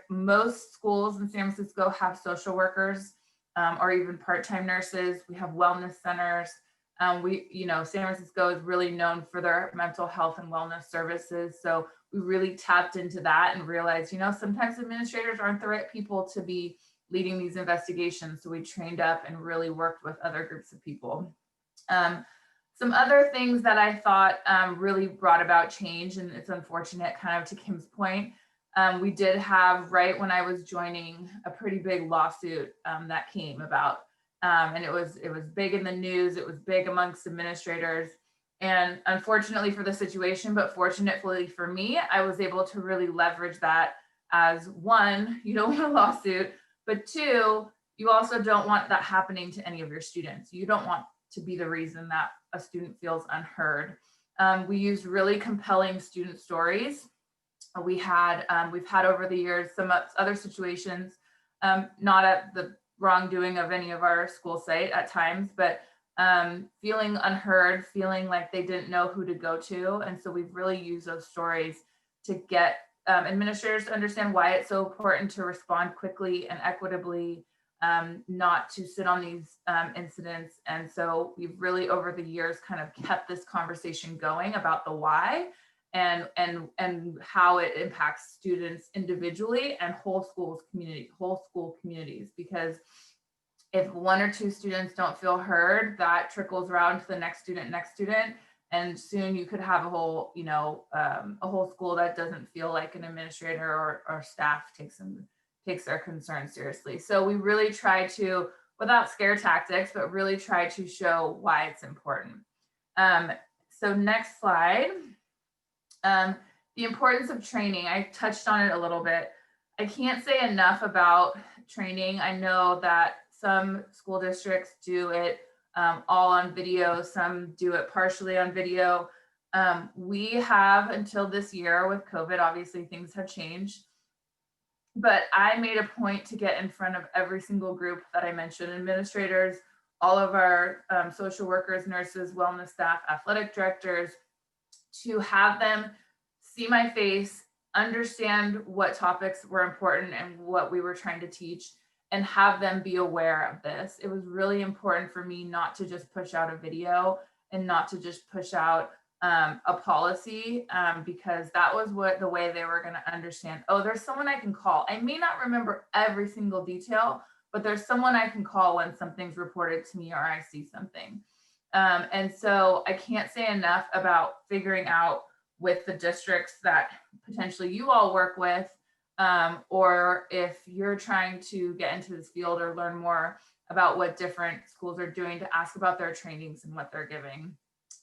Most schools in San Francisco have social workers or even part-time nurses. We have wellness centers. San Francisco is really known for their mental health and wellness services. So we really tapped into that and realized, sometimes administrators aren't the right people to be leading these investigations. So we trained up and really worked with other groups of people. Some other things that I thought really brought about change, and it's unfortunate, kind of to Kim's point, we did have, right when I was joining, a pretty big lawsuit that came about. And it was big in the news. It was big amongst administrators. And unfortunately for the situation, but fortunately for me, I was able to really leverage that as, one, you don't want a lawsuit, but two, you also don't want that happening to any of your students. You don't want to be the reason that a student feels unheard. We used really compelling student stories. We've had over the years some other situations, not at the wrongdoing of any of our school site at times, but feeling unheard, feeling like they didn't know who to go to. And so we've really used those stories to get administrators to understand why it's so important to respond quickly and equitably, not to sit on these incidents. And so we've really over the years kind of kept this conversation going about the why and how it impacts students individually and whole school communities, because If 1 or 2 students don't feel heard, that trickles around to the next student, and soon you could have a whole, a whole school that doesn't feel like an administrator or staff takes their concerns seriously. So we really try to, without scare tactics, but really try to show why it's important. So next slide. The importance of training. I touched on it a little bit. I can't say enough about training. I know that some school districts do it all on video, some do it partially on video. We have until this year with COVID, obviously things have changed, but I made a point to get in front of every single group that I mentioned, administrators, all of our social workers, nurses, wellness staff, athletic directors, to have them see my face, understand what topics were important and what we were trying to teach, and have them be aware of this. It was really important for me not to just push out a video and not to just push out a policy, because that was the way they were going to understand, oh, there's someone I can call. I may not remember every single detail, but there's someone I can call when something's reported to me or I see something. And so I can't say enough about figuring out with the districts that potentially you all work with, or if you're trying to get into this field or learn more about what different schools are doing, to ask about their trainings and what they're giving.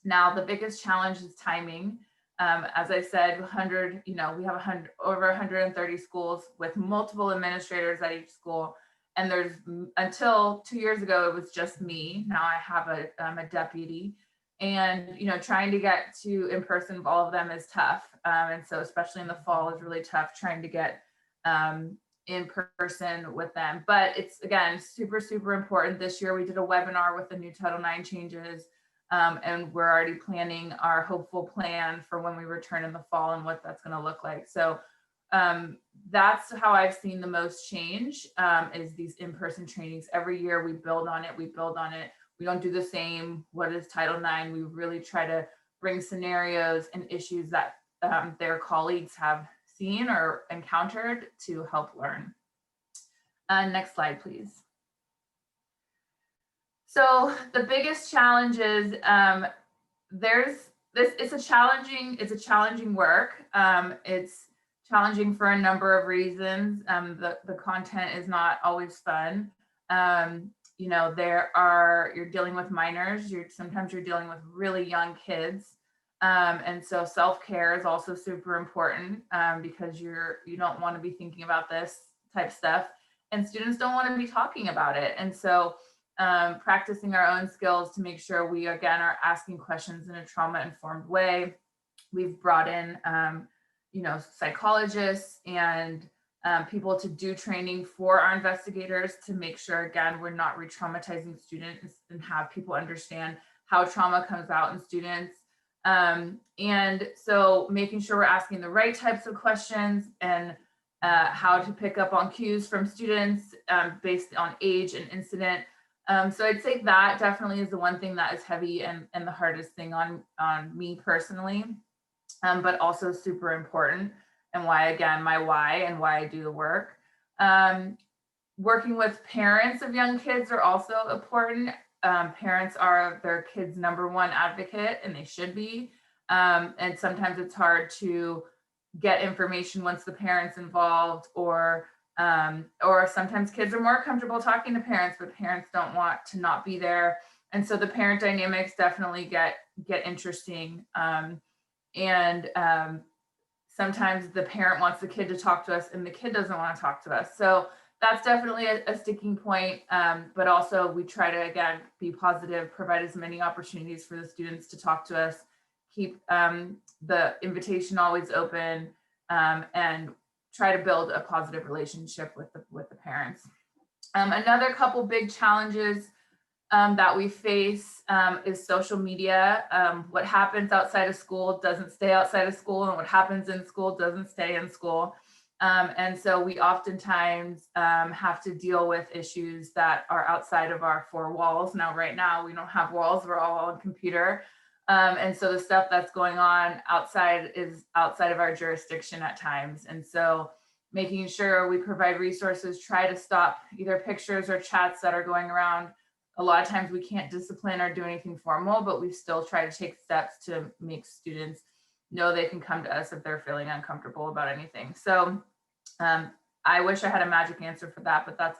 Now, the biggest challenge is timing. As I said, we have over 130 schools with multiple administrators at each school. And there's, until 2 years ago, it was just me. Now I have a deputy, and trying to get to in person with all of them is tough. And so especially in the fall is really tough trying to get in person with them. But it's, again, super, super important. This year we did a webinar with the new Title IX changes, and we're already planning our hopeful plan for when we return in the fall and what that's going to look like. So that's how I've seen the most change, is these in-person trainings. Every year we build on it. We don't do the same, what is Title IX? We really try to bring scenarios and issues that their colleagues have seen or encountered to help learn. Next slide, please. So the biggest challenge is it's a challenging work. It's challenging for a number of reasons. The content is not always fun. You're dealing with minors, sometimes you're dealing with really young kids. And so self-care is also super important, because you don't want to be thinking about this type stuff, and students don't want to be talking about it. And so practicing our own skills to make sure we, again, are asking questions in a trauma-informed way. We've brought in, psychologists and people to do training for our investigators to make sure, again, we're not re-traumatizing students, and have people understand how trauma comes out in students. And so making sure we're asking the right types of questions, and how to pick up on cues from students based on age and incident. So I'd say that definitely is the one thing that is heavy and the hardest thing on me personally, but also super important, and why, again, my why and why I do the work. Working with parents of young kids are also important. Parents are their kids' #1 advocate, and they should be. And sometimes it's hard to get information once the parent's involved, or sometimes kids are more comfortable talking to parents, but parents don't want to not be there. And so the parent dynamics definitely get interesting. Sometimes the parent wants the kid to talk to us and the kid doesn't want to talk to us. So that's definitely a sticking point. But also we try to, again, be positive, provide as many opportunities for the students to talk to us, keep the invitation always open, and try to build a positive relationship with the parents. Another couple big challenges that we face is social media. What happens outside of school doesn't stay outside of school, and what happens in school doesn't stay in school. And so we oftentimes have to deal with issues that are outside of our 4 walls. Now, right now, we don't have walls, we're all on computer. And so the stuff that's going on outside is outside of our jurisdiction at times. And so making sure we provide resources, try to stop either pictures or chats that are going around. A lot of times we can't discipline or do anything formal, but we still try to take steps to make students know they can come to us if they're feeling uncomfortable about anything. So I wish I had a magic answer for that, but that's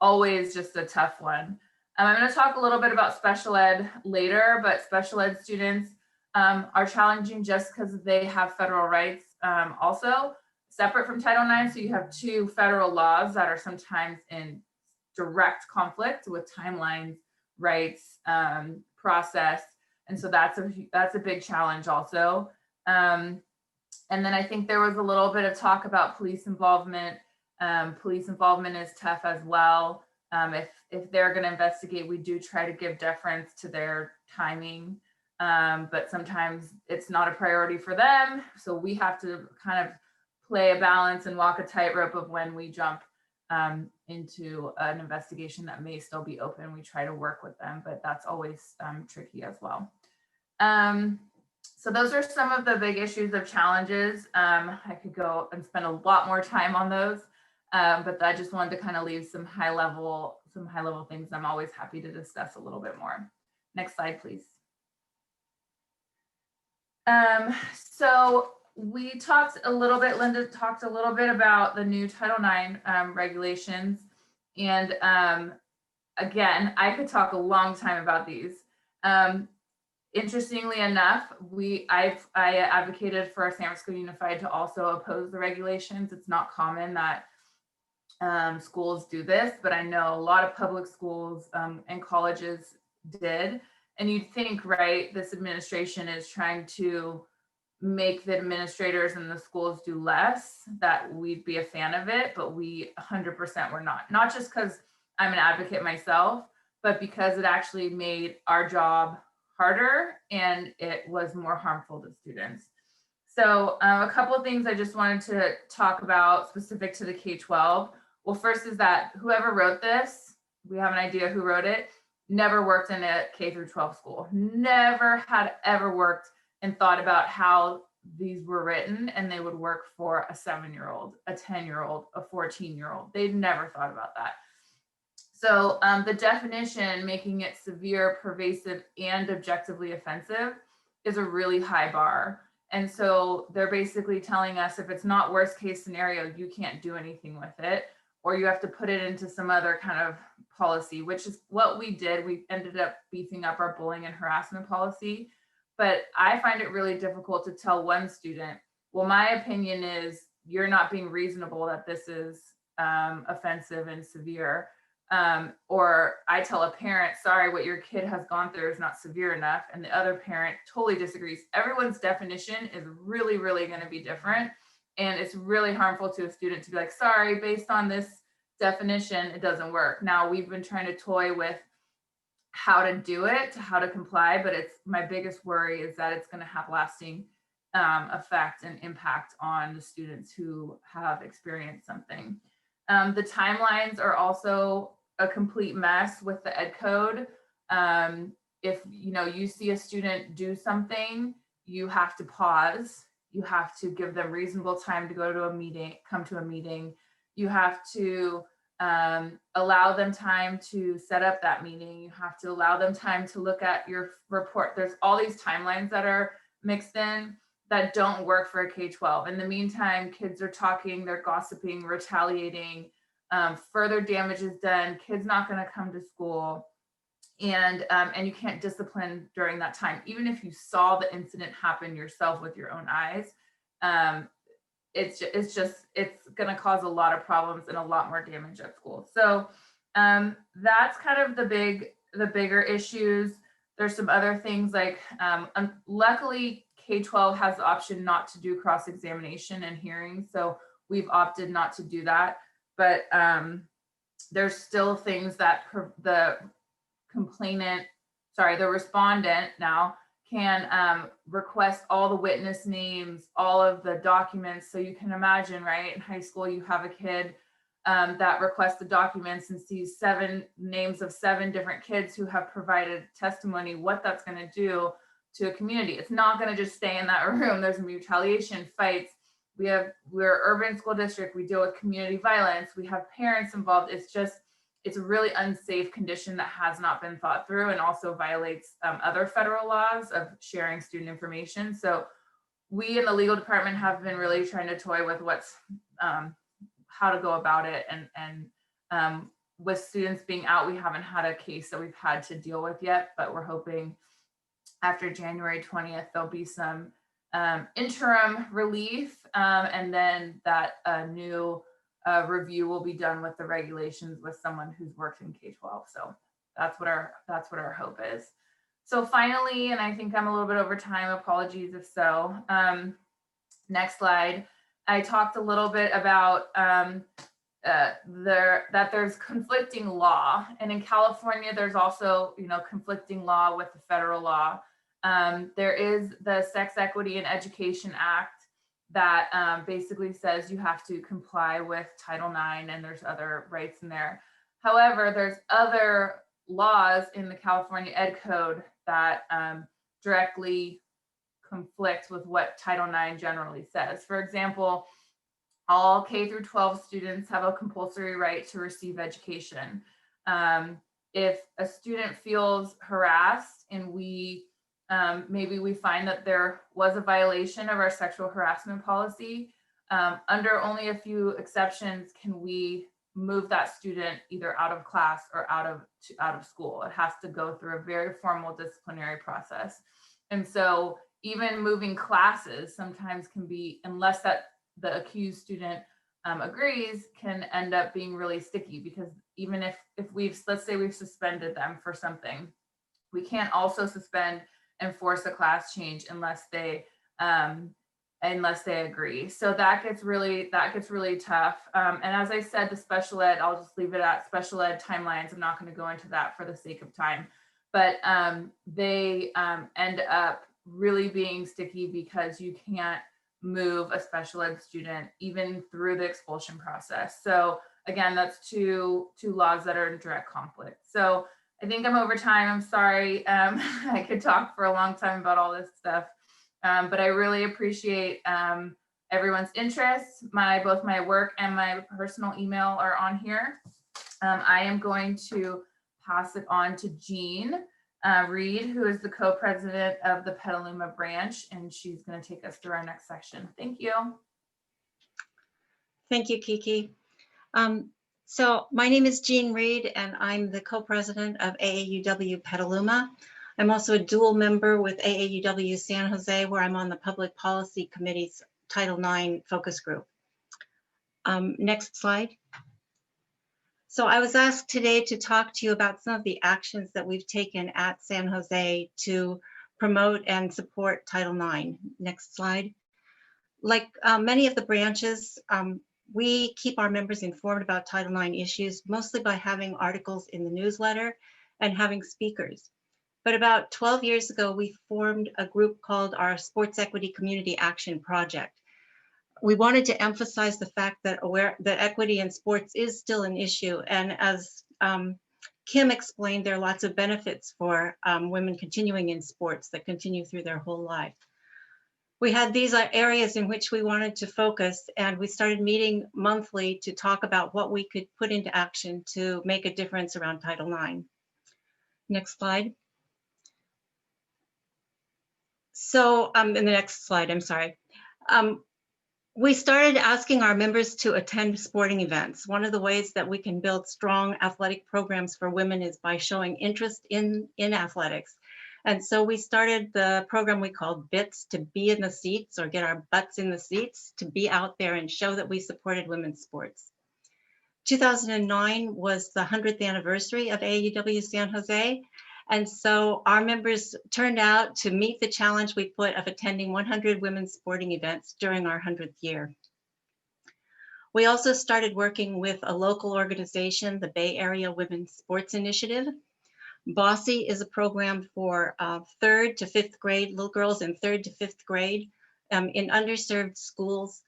always just a tough one. I'm going to talk a little bit about special ed later, but special ed students are challenging just because they have federal rights also separate from Title IX. So you have two federal laws that are sometimes in direct conflict with timelines, rights, process. And so that's a big challenge also. And then I think there was a little bit of talk about police involvement. Police involvement is tough as well. If they're going to investigate, we do try to give deference to their timing, but sometimes it's not a priority for them. So we have to kind of play a balance and walk a tightrope of when we jump into an investigation that may still be open. We try to work with them, but that's always tricky as well. So those are some of the big issues of challenges. I could go and spend a lot more time on those, but I just wanted to kind of leave some high level things I'm always happy to discuss a little bit more. Next slide, please. So we talked a little bit, Linda talked a little bit about the new Title IX regulations. And again, I could talk a long time about these. Interestingly enough, I advocated for San Francisco Unified to also oppose the regulations. It's not common that schools do this, but I know a lot of public schools and colleges did. And you'd think, right, this administration is trying to make the administrators and the schools do less, that we'd be a fan of it, but we 100% were not. Not just because I'm an advocate myself, but because it actually made our job harder and it was more harmful to students. So a couple of things I just wanted to talk about specific to the K-12. Well, first is that whoever wrote this, we have an idea who wrote it, never worked in a K through 12 school, never had ever worked and thought about how these were written and they would work for a 7-year-old, a 10-year-old, a 14-year-old. They'd never thought about that. So the definition, making it severe, pervasive, and objectively offensive, is a really high bar. And so they're basically telling us if it's not worst case scenario, you can't do anything with it, or you have to put it into some other kind of policy, which is what we did. We ended up beefing up our bullying and harassment policy. But I find it really difficult to tell one student, well, my opinion is you're not being reasonable that this is offensive and severe. Or I tell a parent, sorry, what your kid has gone through is not severe enough. And the other parent totally disagrees. Everyone's definition is really, really going to be different. And it's really harmful to a student to be like, sorry, based on this definition, it doesn't work. Now we've been trying to toy with how to do it, how to comply, but it's my biggest worry is that it's going to have lasting effect and impact on the students who have experienced something. The timelines are also a complete mess with the ed code. If you see a student do something, you have to pause. You have to give them reasonable time to go to a meeting, come to a meeting. You have to allow them time to set up that meeting. You have to allow them time to look at your report. There's all these timelines that are mixed in that don't work for a K-12. In the meantime, kids are talking, they're gossiping, retaliating, further damage is done, kids not going to come to school, and you can't discipline during that time. Even if you saw the incident happen yourself with your own eyes, it's going to cause a lot of problems and a lot more damage at school. So that's kind of the bigger issues. There's some other things like, luckily K-12 has the option not to do cross-examination and hearings. So we've opted not to do that, but there's still things that the respondent now can request all the witness names, all of the documents. So you can imagine, right, in high school, you have a kid that requests the documents and sees 7 names of 7 different kids who have provided testimony, what that's going to do to a community. It's not going to just stay in that room. There's retaliation, fights. we're urban school district, we deal with community violence, we have parents involved. It's a really unsafe condition that has not been thought through, and also violates other federal laws of sharing student information. So we in the legal department have been really trying to toy with how to go about it. And with students being out, we haven't had a case that we've had to deal with yet, but we're hoping after January 20th, there'll be some interim relief, and then that new review will be done with the regulations with someone who's worked in K-12. So that's what our hope is. So finally, and I think I'm a little bit over time, apologies if so. Next slide. I talked a little bit about that there's conflicting law, and in California, there's also conflicting law with the federal law. There is the Sex Equity and Education Act that basically says you have to comply with Title IX, and there's other rights in there. However, there's other laws in the California Ed Code that directly conflict with what Title IX generally says. For example, all K through 12 students have a compulsory right to receive education. If a student feels harassed and maybe we find that there was a violation of our sexual harassment policy, under only a few exceptions can we move that student either out of class or out of school. It has to go through a very formal disciplinary process. And so even moving classes sometimes can be, unless that the accused student agrees, can end up being really sticky, because even if let's say we've suspended them for something, we can't also suspend and force a class change unless they agree. So that gets really tough. And as I said, the special ed, I'll just leave it at special ed timelines. I'm not going to go into that for the sake of time, but they end up really being sticky because you can't move a special ed student even through the expulsion process. So again, that's two laws that are in direct conflict. So I think I'm over time. I'm sorry. I could talk for a long time about all this stuff, but I really appreciate everyone's interest. Both my work and my personal email are on here. I am going to pass it on to Jean Reid, who is the co-president of the Petaluma branch, and she's going to take us through our next section. Thank you. Thank you, Kiki. So my name is Jean Reid, and I'm the co-president of AAUW Petaluma. I'm also a dual member with AAUW San Jose, where I'm on the Public Policy Committee's Title IX focus group. Next slide. So I was asked today to talk to you about some of the actions that we've taken at San Jose to promote and support Title IX. Next slide. Like many of the branches, we keep our members informed about Title IX issues, mostly by having articles in the newsletter and having speakers. But about 12 years ago, we formed a group called our Sports Equity Community Action Project. We wanted to emphasize the fact that equity in sports is still an issue. And as Kim explained, there are lots of benefits for women continuing in sports that continue through their whole life. We had these areas in which we wanted to focus, and we started meeting monthly to talk about what we could put into action to make a difference around Title IX. Next slide. So in the next slide, I'm sorry. We started asking our members to attend sporting events. One of the ways that we can build strong athletic programs for women is by showing interest in athletics. And so we started the program we called BITS, to be in the seats, or get our butts in the seats, to be out there and show that we supported women's sports. 2009 was the 100th anniversary of AAUW San Jose. And so our members turned out to meet the challenge we put of attending 100 women's sporting events during our 100th year. We also started working with a local organization, the Bay Area Women's Sports Initiative. Bossy is a program for 3rd to 5th grade, little girls in 3rd to 5th grade in underserved schools,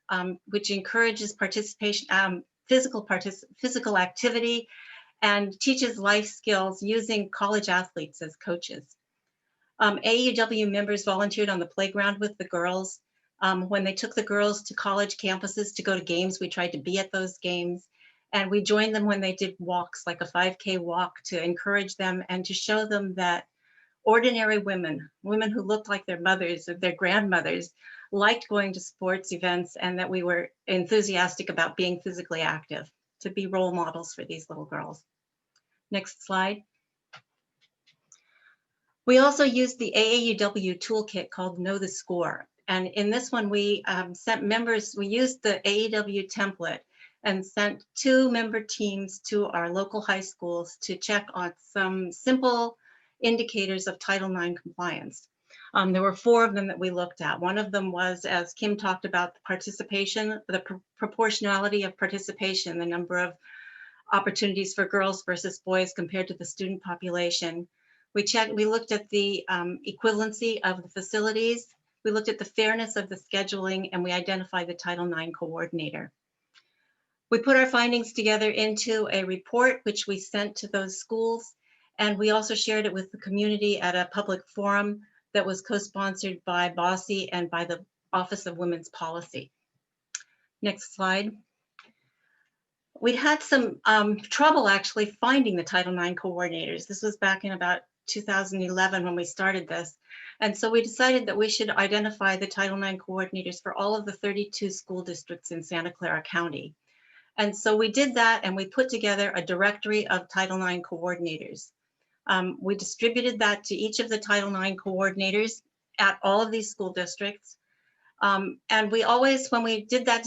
which encourages participation, physical activity, and teaches life skills using college athletes as coaches. AAUW members volunteered on the playground with the girls. When they took the girls to college campuses to go to games, we tried to be at those games. And we joined them when they did walks, like a 5K walk, to encourage them and to show them that ordinary women who looked like their mothers or their grandmothers, liked going to sports events, and that we were enthusiastic about being physically active, to be role models for these little girls. Next slide. We also used the AAUW toolkit called Know the Score. And in this one, we sent members, we used the AAW template and sent 2 member teams to our local high schools to check on some simple indicators of Title IX compliance. There were 4 of them that we looked at. One of them was, as Kim talked about, the participation, the proportionality of participation, the number of opportunities for girls versus boys compared to the student population. We looked at the equivalency of the facilities. We looked at the fairness of the scheduling, and we identified the Title IX coordinator. We put our findings together into a report, which we sent to those schools, and we also shared it with the community at a public forum that was co-sponsored by BOSSI and by the Office of Women's Policy. Next slide. We'd had some trouble actually finding the Title IX coordinators. This was back in about 2011 when we started this. And so we decided that we should identify the Title IX coordinators for all of the 32 school districts in Santa Clara County. And so we did that, and we put together a directory of Title IX coordinators. We distributed that to each of the Title IX coordinators at all of these school districts. And we always, when we did that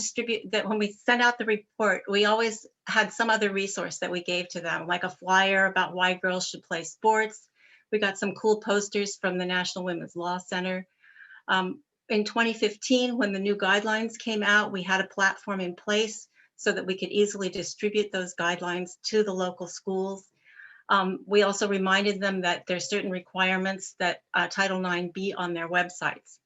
when we sent out the report, we always had some other resource that we gave to them, like a flyer about why girls should play sports. We got some cool posters from the National Women's Law Center. In 2015, when the new guidelines came out, we had a platform in place so that we could easily distribute those guidelines to the local schools. We also reminded them that there's certain requirements that Title IX be on their websites.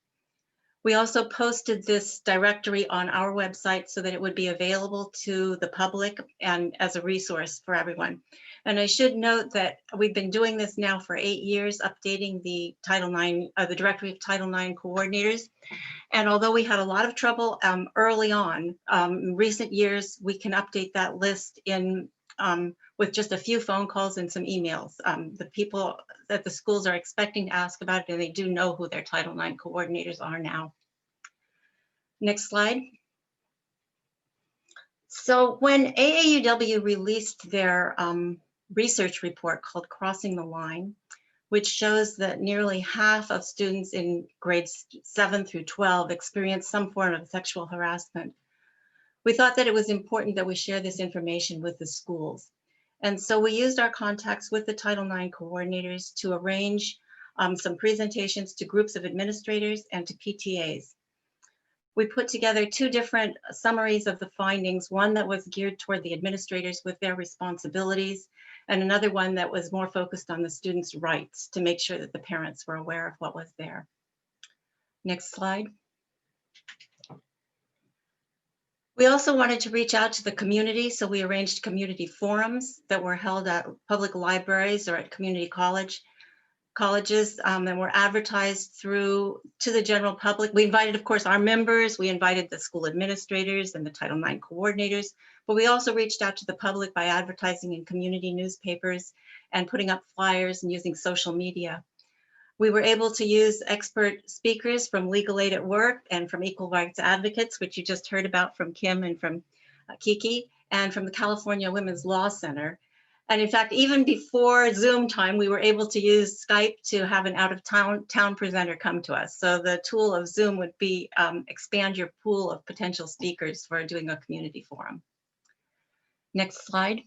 We also posted this directory on our website so that it would be available to the public and as a resource for everyone. And I should note that we've been doing this now for 8 years, updating the Title IX, the directory of Title IX coordinators. And although we had a lot of trouble early on, in recent years, we can update that list in with just a few phone calls and some emails. The people that the schools are expecting to ask about it, and they do know who their Title IX coordinators are now. Next slide. So when AAUW released their research report called Crossing the Line, which shows that nearly half of students in grades 7 through 12 experience some form of sexual harassment, we thought that it was important that we share this information with the schools. And so we used our contacts with the Title IX coordinators to arrange some presentations to groups of administrators and to PTAs. We put together 2 different summaries of the findings, one that was geared toward the administrators with their responsibilities, and another one that was more focused on the students' rights to make sure that the parents were aware of what was there. Next slide. We also wanted to reach out to the community, so we arranged community forums that were held at public libraries or at community colleges and were advertised to the general public. We invited, of course, our members, we invited the school administrators and the Title IX coordinators, but we also reached out to the public by advertising in community newspapers and putting up flyers and using social media. We were able to use expert speakers from Legal Aid at Work and from Equal Rights Advocates, which you just heard about from Kim and from Kiki, and from the California Women's Law Center. And in fact, even before Zoom time, we were able to use Skype to have an out-of-town presenter come to us. So the tool of Zoom would be expand your pool of potential speakers for doing a community forum. Next slide.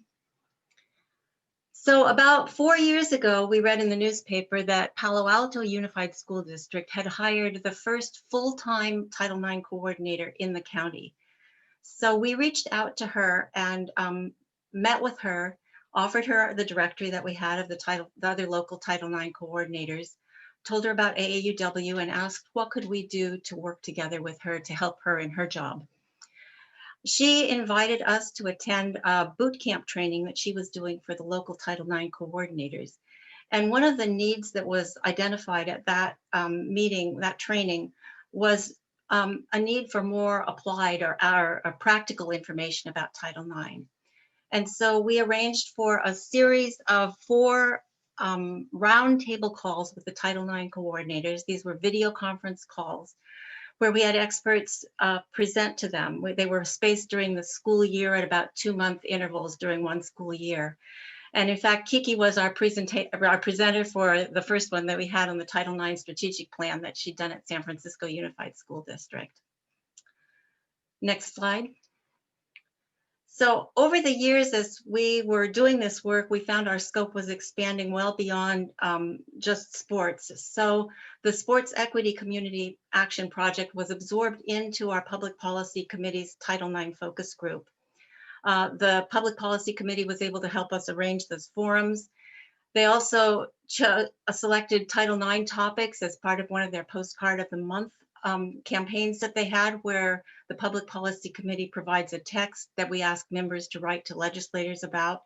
So about 4 years ago, we read in the newspaper that Palo Alto Unified School District had hired the first full-time Title IX coordinator in the county. So we reached out to her and met with her, offered her the directory that we had of the other local Title IX coordinators, told her about AAUW and asked what could we do to work together with her to help her in her job. She invited us to attend a boot camp training that she was doing for the local Title IX coordinators. And one of the needs that was identified at that meeting, that training, was a need for more applied or practical information about Title IX. And so we arranged for a series of 4 roundtable calls with the Title IX coordinators. These were video conference calls where we had experts present to them. They were spaced during the school year at about 2-month intervals during one school year. And in fact, Kiki was our presenter for the first one that we had on the Title IX strategic plan that she'd done at San Francisco Unified School District. Next slide. So over the years, as we were doing this work, we found our scope was expanding well beyond just sports. So the Sports Equity Community Action Project was absorbed into our Public Policy Committee's Title IX focus group. The Public Policy Committee was able to help us arrange those forums. They also selected Title IX topics as part of one of their postcard of the month campaigns that they had, where the Public Policy Committee provides a text that we ask members to write to legislators about.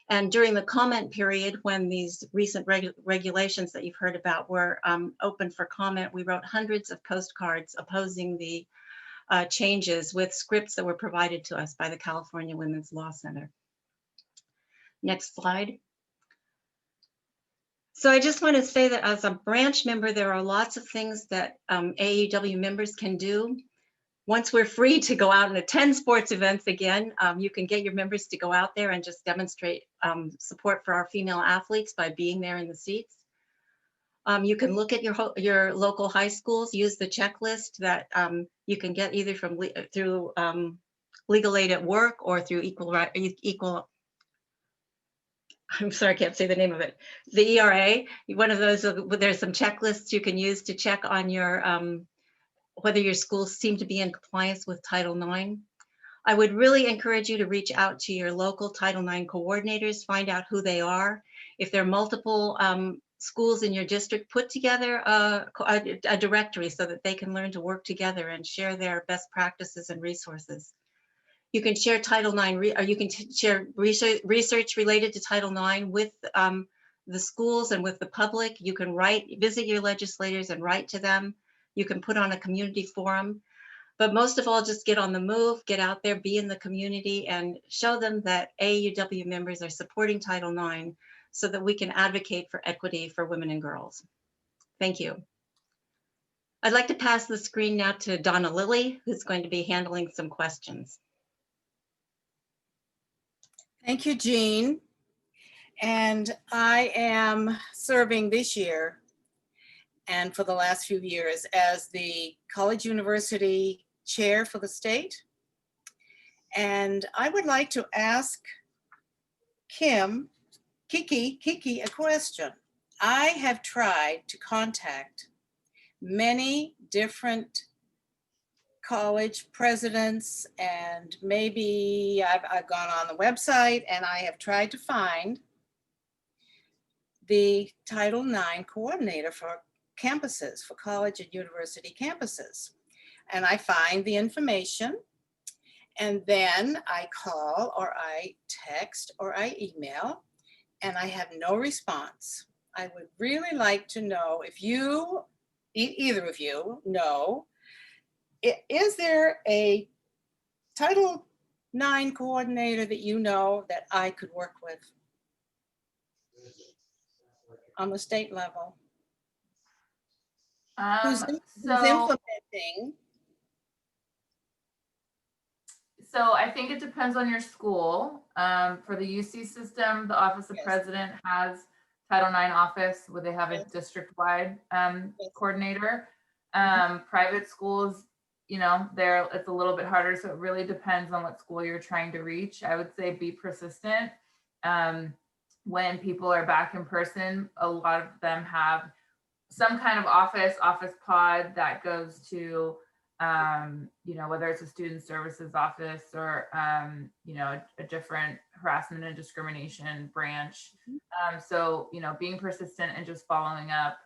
And during the comment period, when these recent regulations that you've heard about were open for comment, we wrote hundreds of postcards opposing the changes with scripts that were provided to us by the California Women's Law Center. Next slide. So I just want to say that as a branch member, there are lots of things that AAUW members can do. Once we're free to go out and attend sports events again, you can get your members to go out there and just demonstrate support for our female athletes by being there in the seats. You can look at your local high schools, use the checklist that you can get either from through Legal Aid at Work or through I'm sorry, I can't say the name of it. The ERA, one of those, there's some checklists you can use to check on your, whether your schools seem to be in compliance with Title IX. I would really encourage you to reach out to your local Title IX coordinators, find out who they are. If there are multiple schools in your district, put together a directory so that they can learn to work together and share their best practices and resources. You can share Title IX, or you can share research related to Title IX with the schools and with the public. You can visit your legislators and write to them. You can put on a community forum. But most of all, just get on the move, get out there, be in the community, and show them that AAUW members are supporting Title IX so that we can advocate for equity for women and girls. Thank you. I'd like to pass the screen now to Donna Lilly, who's going to be handling some questions. Thank you, Jean. And I am serving this year and for the last few years as the college university chair for the state. And I would like to ask Kiki a question. I have tried to contact many different college presidents, and maybe I've gone on the website and I have tried to find the Title IX coordinator for campuses, for college and university campuses. And I find the information, and then I call or I text or I email, and I have no response. I would really like to know if you, either of you know, is there a Title IX coordinator that you know that I could work with on the state level? Who's implementing? So I think it depends on your school. For the UC system, the Office of President has Title IX office where they have a district-wide coordinator. Private schools, you know, it's a little bit harder. So it really depends on what school you're trying to reach. I would say be persistent. When people are back in person, a lot of them have some kind of office pod that goes to, you know, whether it's a student services office or, you know, a different harassment and discrimination branch. So, you know, being persistent and just following up.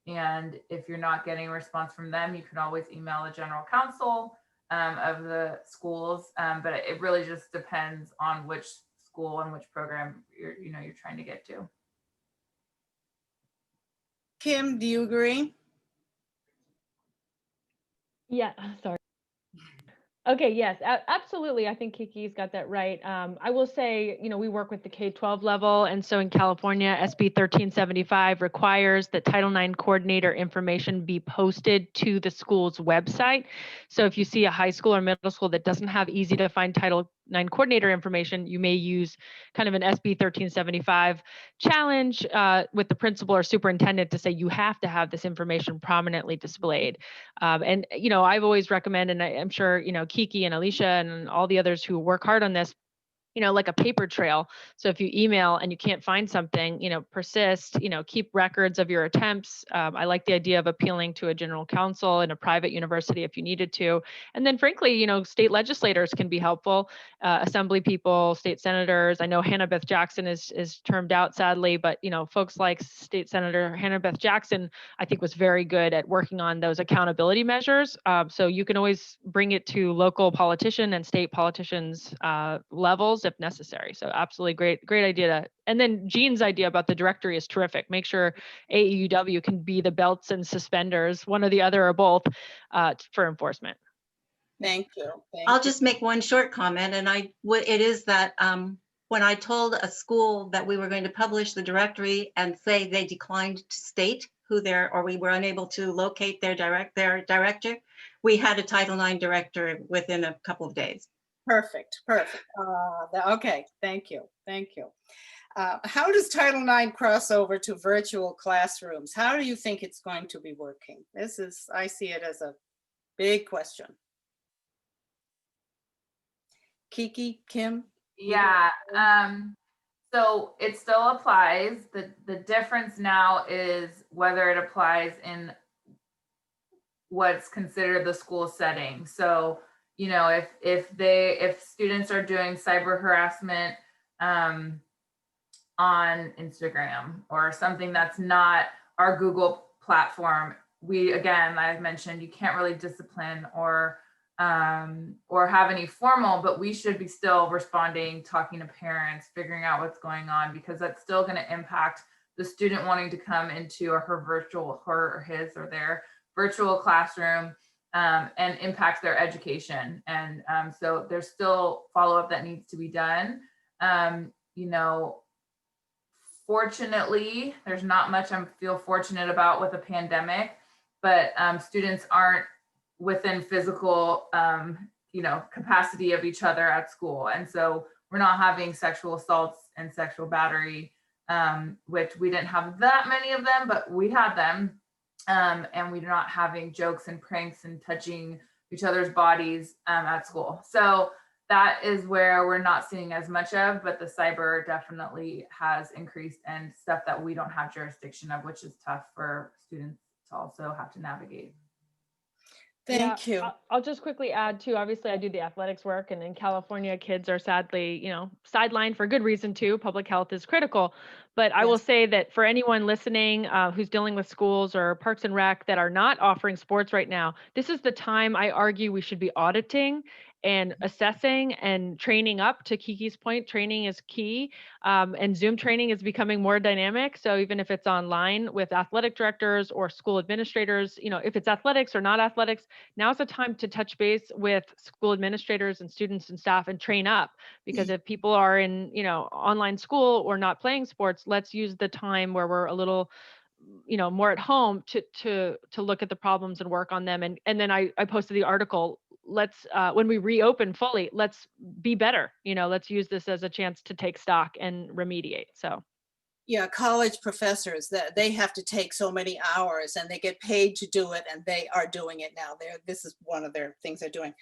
And if you're not getting a response from them, you can always email the general counsel of the schools. But it really just depends on which school and which program you're trying to get to. Kim, do you agree? Yeah, sorry. Okay, yes, absolutely. I think Kiki's got that right. I will say, we work with the K-12 level, and so in California, SB 1375 requires that Title IX coordinator information be posted to the school's website. So if you see a high school or middle school that doesn't have easy to find Title IX coordinator information, you may use kind of an SB 1375 challenge with the principal or superintendent to say you have to have this information prominently displayed. And I've always recommended, and I'm sure Kiki and Alicia and all the others who work hard on this, like a paper trail. So if you email and you can't find something, persist, keep records of your attempts. I like the idea of appealing to a general counsel in a private university if you needed to. And then frankly, state legislators can be helpful, assembly people, state senators. I know Hannah Beth Jackson is termed out sadly, but folks like State Senator Hannah Beth Jackson, I think was very good at working on those accountability measures. So you can always bring it to local politician and state politicians levels if necessary. So absolutely great idea. And then Jean's idea about the directory is terrific. Make sure AEUW can be the belts and suspenders, one or the other or both, for enforcement. Thank you. I'll just make one short comment, and it is that when I told a school that we were going to publish the directory and say they declined to state who or we were unable to locate their director, we had a Title IX director within a couple of days. Perfect. Okay, thank you. How does Title IX cross over to virtual classrooms? How do you think it's going to be working? I see it as a big question. Kiki, Kim? Yeah, so it still applies. The difference now is whether it applies in what's considered the school setting. So, if students are doing cyber harassment on Instagram or something that's not our Google platform, I've mentioned, you can't really discipline or have any formal, but we should be still responding, talking to parents, figuring out what's going on, because that's still going to impact the student wanting to come into her or their virtual classroom and impact their education. And so there's still follow-up that needs to be done. Fortunately, there's not much I feel fortunate about with the pandemic, but students aren't within physical, capacity of each other at school. And so we're not having sexual assaults and sexual battery, which we didn't have that many of them, but we had them. And we're not having jokes and pranks and touching each other's bodies at school. So that is where we're not seeing as much of, but the cyber definitely has increased and stuff that we don't have jurisdiction of, which is tough for students to also have to navigate. Thank you. I'll just quickly add too, obviously I do the athletics work, and in California, kids are sadly, sidelined for good reason too. Public health is critical. But I will say that for anyone listening who's dealing with schools or Parks and Rec that are not offering sports right now, this is the time I argue we should be auditing and assessing and training up. To Kiki's point, training is key, and Zoom training is becoming more dynamic. So even if it's online with athletic directors or school administrators, if it's athletics or not athletics, now's the time to touch base with school administrators and students and staff and train up. Because if people are in, online school or not playing sports, let's use the time where we're a little more at home to look at the problems and work on them. And then I posted the article. Let's when we reopen fully, let's be better. Let's use this as a chance to take stock and remediate. So yeah, college professors, that they have to take so many hours and they get paid to do it, and they are doing it now. This is one of their things they're doing.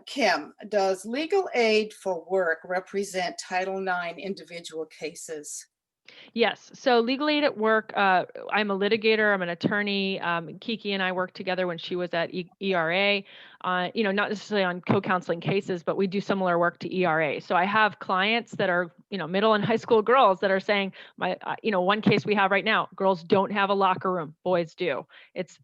Kim, does legal aid for work represent Title IX individual cases? Yes. So legal aid at work, I'm a litigator, I'm an attorney. Kiki and I worked together when she was at ERA. not necessarily on co-counseling cases, but we do similar work to ERA. So I have clients that are, middle and high school girls that are saying, one case we have right now, girls don't have a locker room, boys do. It's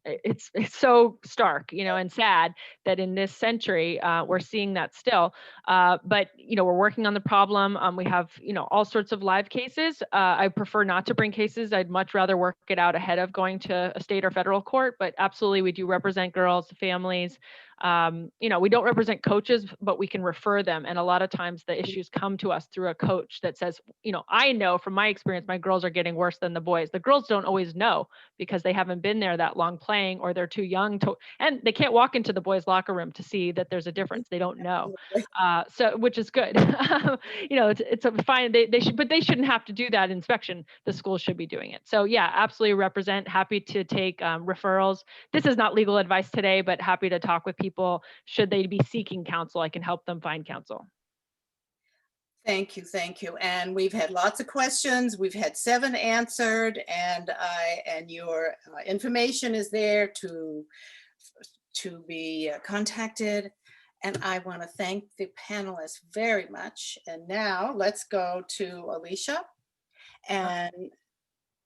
so stark, and sad that in this century, we're seeing that still. But, we're working on the problem. We have, all sorts of live cases. I prefer not to bring cases. I'd much rather work it out ahead of going to a state or federal court, but absolutely we do represent girls, families. We don't represent coaches, but we can refer them. And a lot of times the issues come to us through a coach that says, I know from my experience, my girls are getting worse than the boys. The girls don't always know because they haven't been there that long playing, or they're too young to, and they can't walk into the boys' locker room to see that there's a difference. They don't know. So, which is good. It's a fine, they should, but they shouldn't have to do that inspection. The school should be doing it. So yeah, absolutely represent, happy to take referrals. This is not legal advice today, but happy to talk with people. Should they be seeking counsel, I can help them find counsel. Thank you, thank you. And we've had lots of questions. We've had 7 answered, and your information is there to be contacted. And I want to thank the panelists very much. And now let's go to Alicia. And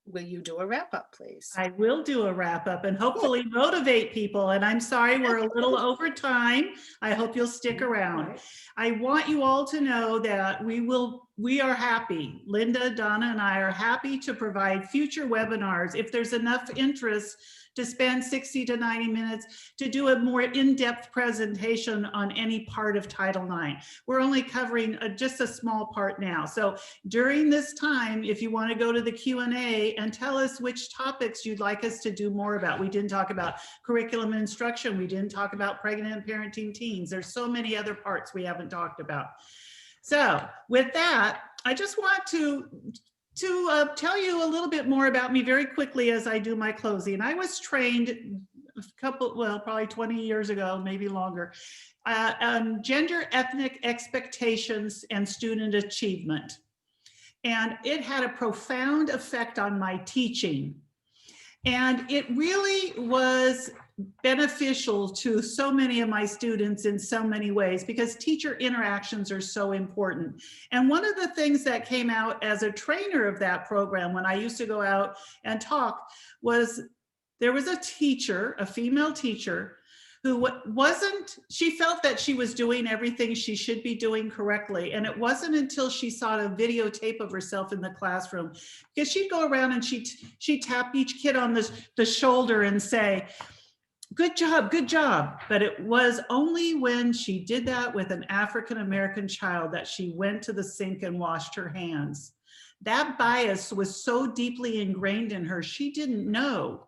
will you do a wrap up, please? I will do a wrap up and hopefully motivate people. And I'm sorry we're a little over time. I hope you'll stick around. I want you all to know that we are happy. Linda, Donna, and I are happy to provide future webinars if there's enough interest to spend 60 to 90 minutes to do a more in-depth presentation on any part of Title IX. We're only covering just a small part now. So during this time, if you want to go to the Q&A and tell us which topics you'd like us to do more about. We didn't talk about curriculum and instruction. We didn't talk about pregnant and parenting teens. There's so many other parts we haven't talked about. So with that, I just want to tell you a little bit more about me very quickly as I do my closing. I was trained probably 20 years ago, maybe longer, on gender ethnic expectations and student achievement. And it had a profound effect on my teaching. And it really was beneficial to so many of my students in so many ways, because teacher interactions are so important. And one of the things that came out as a trainer of that program when I used to go out and talk was there was a teacher, a female teacher, who she felt that she was doing everything she should be doing correctly. And it wasn't until she saw a videotape of herself in the classroom, because she'd go around and she'd tap each kid on the shoulder and say, good job, good job. But it was only when she did that with an African-American child that she went to the sink and washed her hands. That bias was so deeply ingrained in her, she didn't know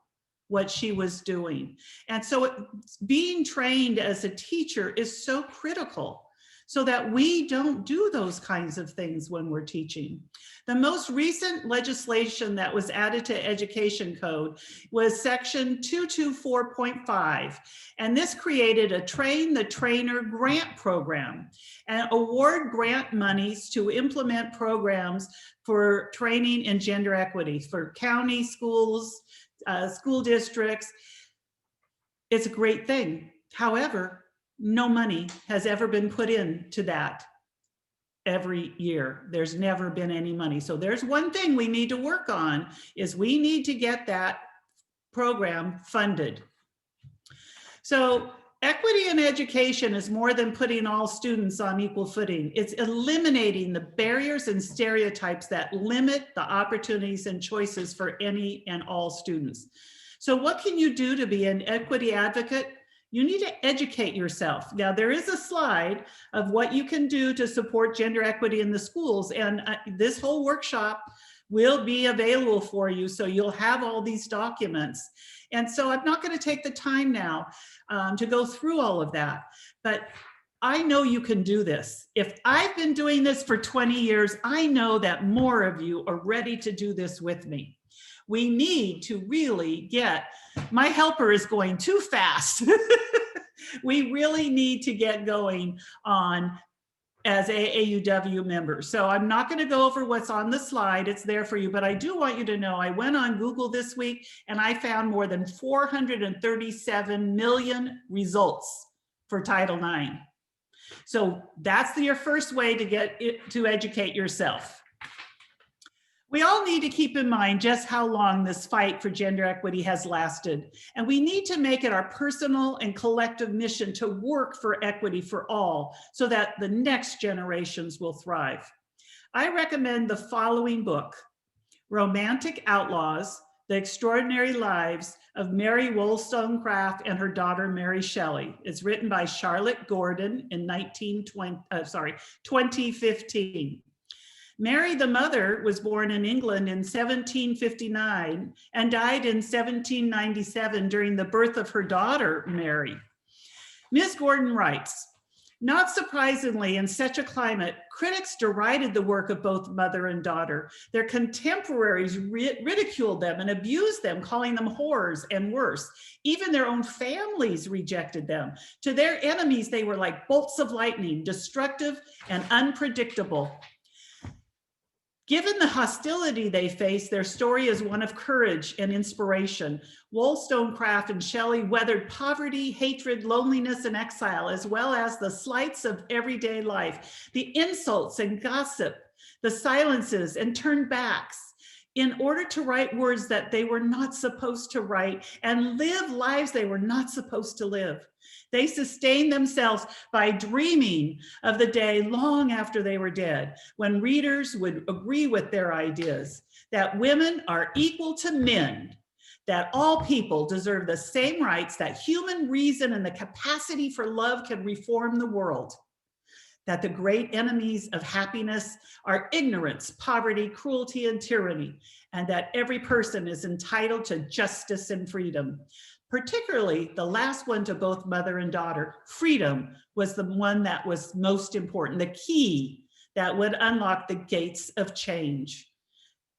what she was doing. And so being trained as a teacher is so critical so that we don't do those kinds of things when we're teaching. The most recent legislation that was added to Education Code was Section 224.5. And this created a Train the Trainer grant program and award grant monies to implement programs for training in gender equity for county schools, school districts. It's a great thing. However, no money has ever been put into that every year. There's never been any money. So there's one thing we need to work on, is we need to get that program funded. So equity in education is more than putting all students on equal footing. It's eliminating the barriers and stereotypes that limit the opportunities and choices for any and all students. So what can you do to be an equity advocate? You need to educate yourself. Now, there is a slide of what you can do to support gender equity in the schools, and this whole workshop will be available for you, so you'll have all these documents. And so I'm not going to take the time now to go through all of that, but I know you can do this. If I've been doing this for 20 years, I know that more of you are ready to do this with me. We need to really get, my helper is going too fast. We really need to get going on as AAUW members. So I'm not going to go over what's on the slide. It's there for you, but I do want you to know I went on Google this week and I found more than 437 million results for Title IX. So that's your first way to get it, to educate yourself. We all need to keep in mind just how long this fight for gender equity has lasted, and we need to make it our personal and collective mission to work for equity for all so that the next generations will thrive. I recommend the following book, Romantic Outlaws: The Extraordinary Lives of Mary Wollstonecraft and her daughter Mary Shelley. It's written by Charlotte Gordon in 2015. Mary, the mother, was born in England in 1759 and died in 1797 during the birth of her daughter, Mary. Ms. Gordon writes, not surprisingly, in such a climate, critics derided the work of both mother and daughter. Their contemporaries ridiculed them and abused them, calling them whores and worse. Even their own families rejected them. To their enemies, they were like bolts of lightning, destructive and unpredictable. Given the hostility they faced, their story is one of courage and inspiration. Wollstonecraft and Shelley weathered poverty, hatred, loneliness, and exile, as well as the slights of everyday life, the insults and gossip, the silences and turned backs, in order to write words that they were not supposed to write and live lives they were not supposed to live. They sustained themselves by dreaming of the day long after they were dead, when readers would agree with their ideas, that women are equal to men, that all people deserve the same rights, that human reason and the capacity for love can reform the world, that the great enemies of happiness are ignorance, poverty, cruelty, and tyranny, and that every person is entitled to justice and freedom. Particularly the last one to both mother and daughter, freedom, was the one that was most important, the key that would unlock the gates of change.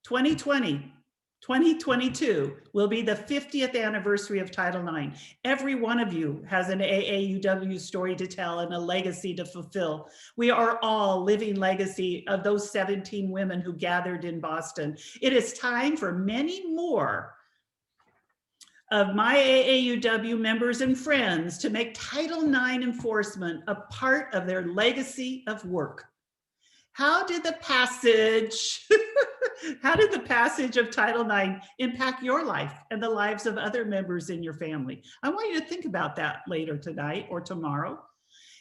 2022 will be the 50th anniversary of Title IX. Every one of you has an AAUW story to tell and a legacy to fulfill. We are all living legacy of those 17 women who gathered in Boston. It is time for many more of my AAUW members and friends to make Title IX enforcement a part of their legacy of work. How did the passage of Title IX impact your life and the lives of other members in your family? I want you to think about that later tonight or tomorrow.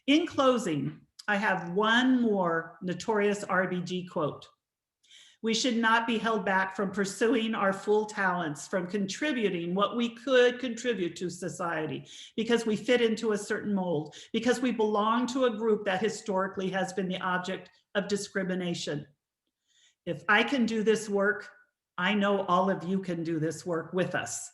In closing, I have one more notorious RBG quote. We should not be held back from pursuing our full talents, from contributing what we could contribute to society, because we fit into a certain mold, because we belong to a group that historically has been the object of discrimination. If I can do this work, I know all of you can do this work with us.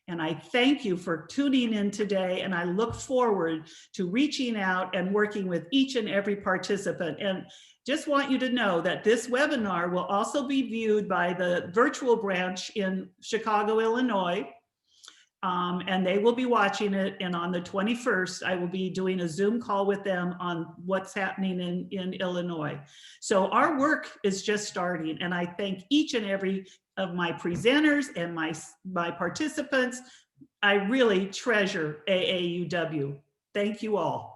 And I thank you for tuning in today, and I look forward to reaching out and working with each and every participant. And just want you to know that this webinar will also be viewed by the virtual branch in Chicago, Illinois. And they will be watching it. And on the 21st, I will be doing a Zoom call with them on what's happening in Illinois. So our work is just starting. And I thank each and every of my presenters and my participants. I really treasure AAUW. Thank you all.